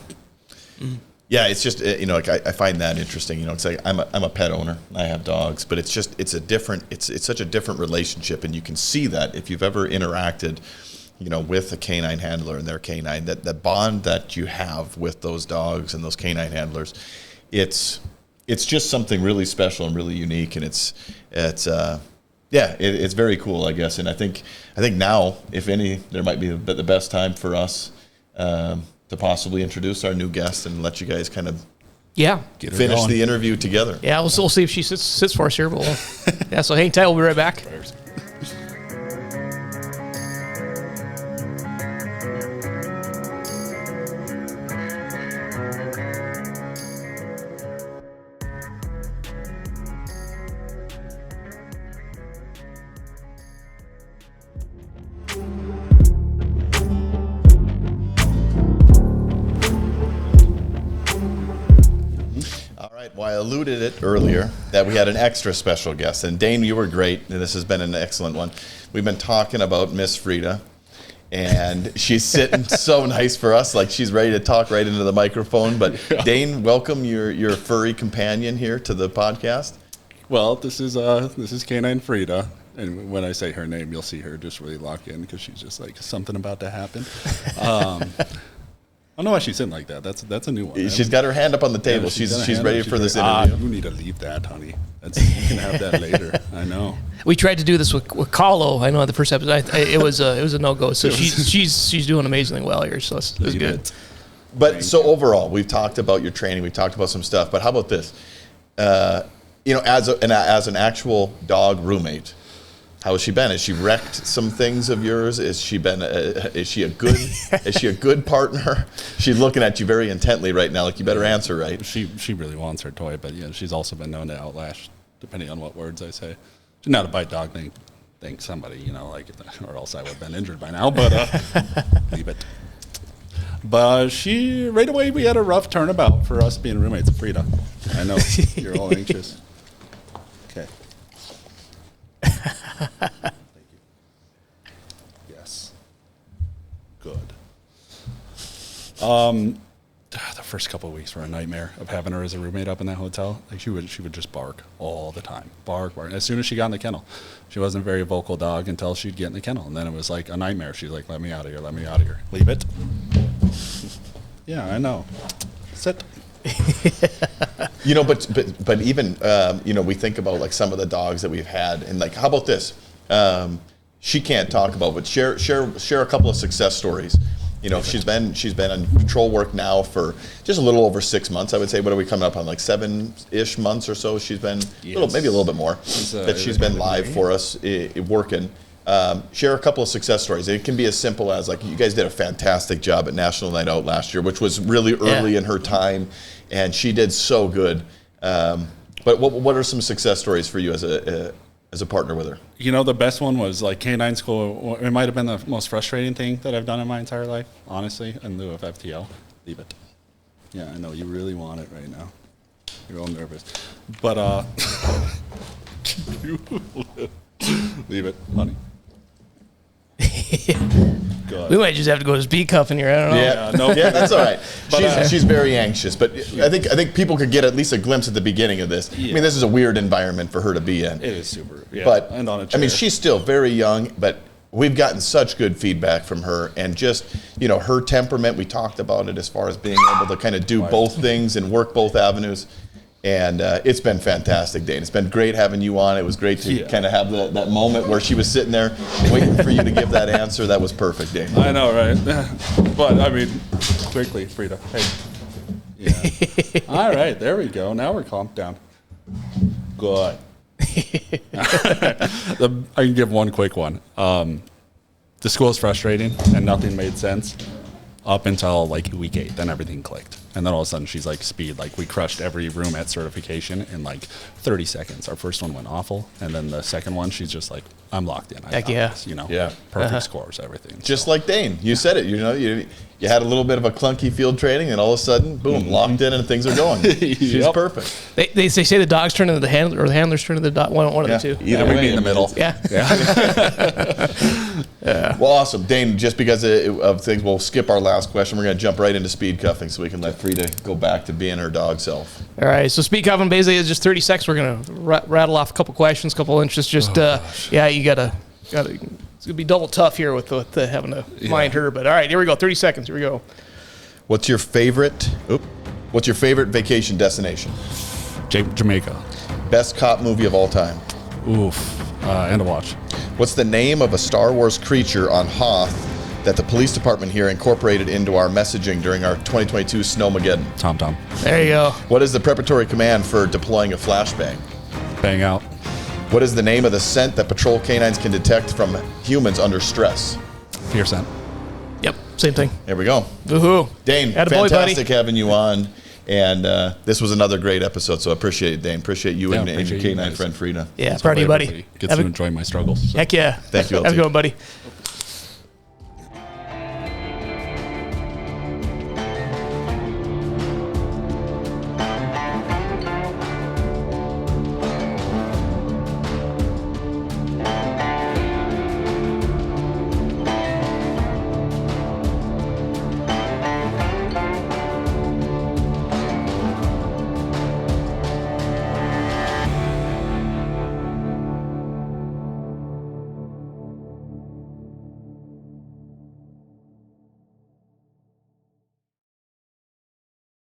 Speaker 1: Mm. Yeah, it's just, I find that interesting. It's like I'm a pet owner. I have dogs, but it's such a different relationship, and you can see that if you've ever interacted, with a canine handler and their canine, that bond that you have with those dogs and those canine handlers, it's just something really special and really unique, and it's very cool, I guess. And I think now, if any, there might be the best time for us to possibly introduce our new guest and let you guys kind of finish the interview together.
Speaker 2: Yeah, we'll see if she sits for us here. But so hang tight. We'll be right back.
Speaker 1: I alluded it earlier that we had an extra special guest. And Dane, you were great. And this has been an excellent one. We've been talking about Miss Frida. And she's sitting so nice for us, like she's ready to talk right into the microphone. But Dane, welcome your furry companion here to the podcast.
Speaker 3: Well, this is Canine Frida, and when I say her name, you'll see her just really lock in because she's just like something about to happen. I don't know why she's sitting like that. That's a new one.
Speaker 1: She's got her hand up on the table.
Speaker 3: Yeah,
Speaker 1: she's ready for this interview.
Speaker 3: You need to leave that, honey. You can have that later. I know.
Speaker 2: We tried to do this with Cᴜғɣ. I know the first episode, it was a no-go. So she's doing amazingly well here. So it's good.
Speaker 1: But so overall, we've talked about your training. We've talked about some stuff. But how about this? As an actual dog roommate, how has she been? Has she wrecked some things of yours? Is she a good partner? She's looking at you very intently right now, like you better answer right.
Speaker 3: She really wants her toy, but yeah, she's also been known to outlash, depending on what words I say. She's not a bite dog. Thank somebody, or else I would have been injured by now. But leave it. But right away we had a rough turnabout for us being roommates. Frida, I know you're all anxious. Okay. Thank you. Yes. Good. The first couple of weeks were a nightmare of having her as a roommate up in that hotel. Like she would just bark all the time. Bark. As soon as she got in the kennel. She wasn't a very vocal dog until she'd get in the kennel. And then it was like a nightmare. She's like, let me out of here, let me out of here. Leave it. Yeah, I know. Sit.
Speaker 1: But even we think about like some of the dogs that we've had, and like, how about this? She can't talk about, but share a couple of success stories. She's been on patrol work now for just a little over 6 months, I would say. What are we coming up on, like 7-ish months or so? She's been maybe a little bit more. That she's been live for us working. Share a couple of success stories. It can be as simple as like, you guys did a fantastic job at National Night Out last year, which was really early in her time, and she did so good. But what are some success stories for you as a partner with her?
Speaker 3: The best one was like canine school. It might have been the most frustrating thing that I've done in my entire life, honestly, in lieu of FTL. Leave it. Yeah, I know you really want it right now. You're all nervous. But leave it, honey.
Speaker 2: We might just have to go to speed cuff in here. I don't know.
Speaker 1: Yeah, that's all right. She's very anxious, but I think people could get at least a glimpse at the beginning of this. Yeah. I mean, this is a weird environment for her to be in.
Speaker 3: It is super. Yeah.
Speaker 1: But
Speaker 3: and on a chair.
Speaker 1: I mean, she's still very young, but we've gotten such good feedback from her, and just her temperament. We talked about it as far as being able to kind of do both things and work both avenues. And it's been fantastic, Dane. It's been great having you on. It was great to kind of have that moment where she was sitting there waiting for you to give that answer. That was perfect, Dane.
Speaker 3: I know, right? But, I mean, quickly, Frida. Hey. Yeah. All right, there we go. Now we're calmed down. Good. I can give one quick one. The school is frustrating, and nothing made sense up until, like, week 8. Then everything clicked. And then all of a sudden she's like speed. Like we crushed every room at certification in like 30 seconds. Our first one went awful. And then the second one, she's just like, I'm locked in.
Speaker 2: Heck yeah.
Speaker 3: This, perfect scores, everything.
Speaker 1: Just like Dane. You said it. You had a little bit of a clunky field training, and all of a sudden, boom, locked in, and things are going. She's perfect.
Speaker 2: They say the dogs turn into the handler, or the handlers turn into the dog. One of the two.
Speaker 1: Either way,
Speaker 3: in the middle.
Speaker 2: Yeah.
Speaker 1: Well, awesome. Dane, just because of things, we'll skip our last question. We're going to jump right into speed cuffing so we can let Frida go back to being her dog self.
Speaker 2: All right. So speed cuffing basically is just 30 seconds. We're going to rattle off a couple questions, couple inches. Just, you got to. It's going to be double tough here with having to mind her. But all right, here we go. 30 seconds. Here we go.
Speaker 1: What's your favorite vacation destination?
Speaker 3: Jamaica.
Speaker 1: Best cop movie of all time?
Speaker 3: Oof. And a watch.
Speaker 1: What's the name of a Star Wars creature on Hoth that the police department here incorporated into our messaging during our 2022 Snowmageddon?
Speaker 3: Tom.
Speaker 2: There you go.
Speaker 1: What is the preparatory command for deploying a flashbang?
Speaker 3: Bang out.
Speaker 1: What is the name of the scent that patrol canines can detect from humans under stress?
Speaker 3: Fear scent.
Speaker 2: Yep, same thing.
Speaker 1: There we go.
Speaker 2: Woohoo.
Speaker 1: Dane, fantastic having you on. And this was another great episode, so I appreciate it, Dane. Appreciate you and your canine friend, Frida.
Speaker 2: Yeah, proud of you, buddy.
Speaker 3: Gets to enjoy my struggles.
Speaker 2: So. Heck yeah.
Speaker 1: Thank you, LT.
Speaker 2: Have a good one, buddy.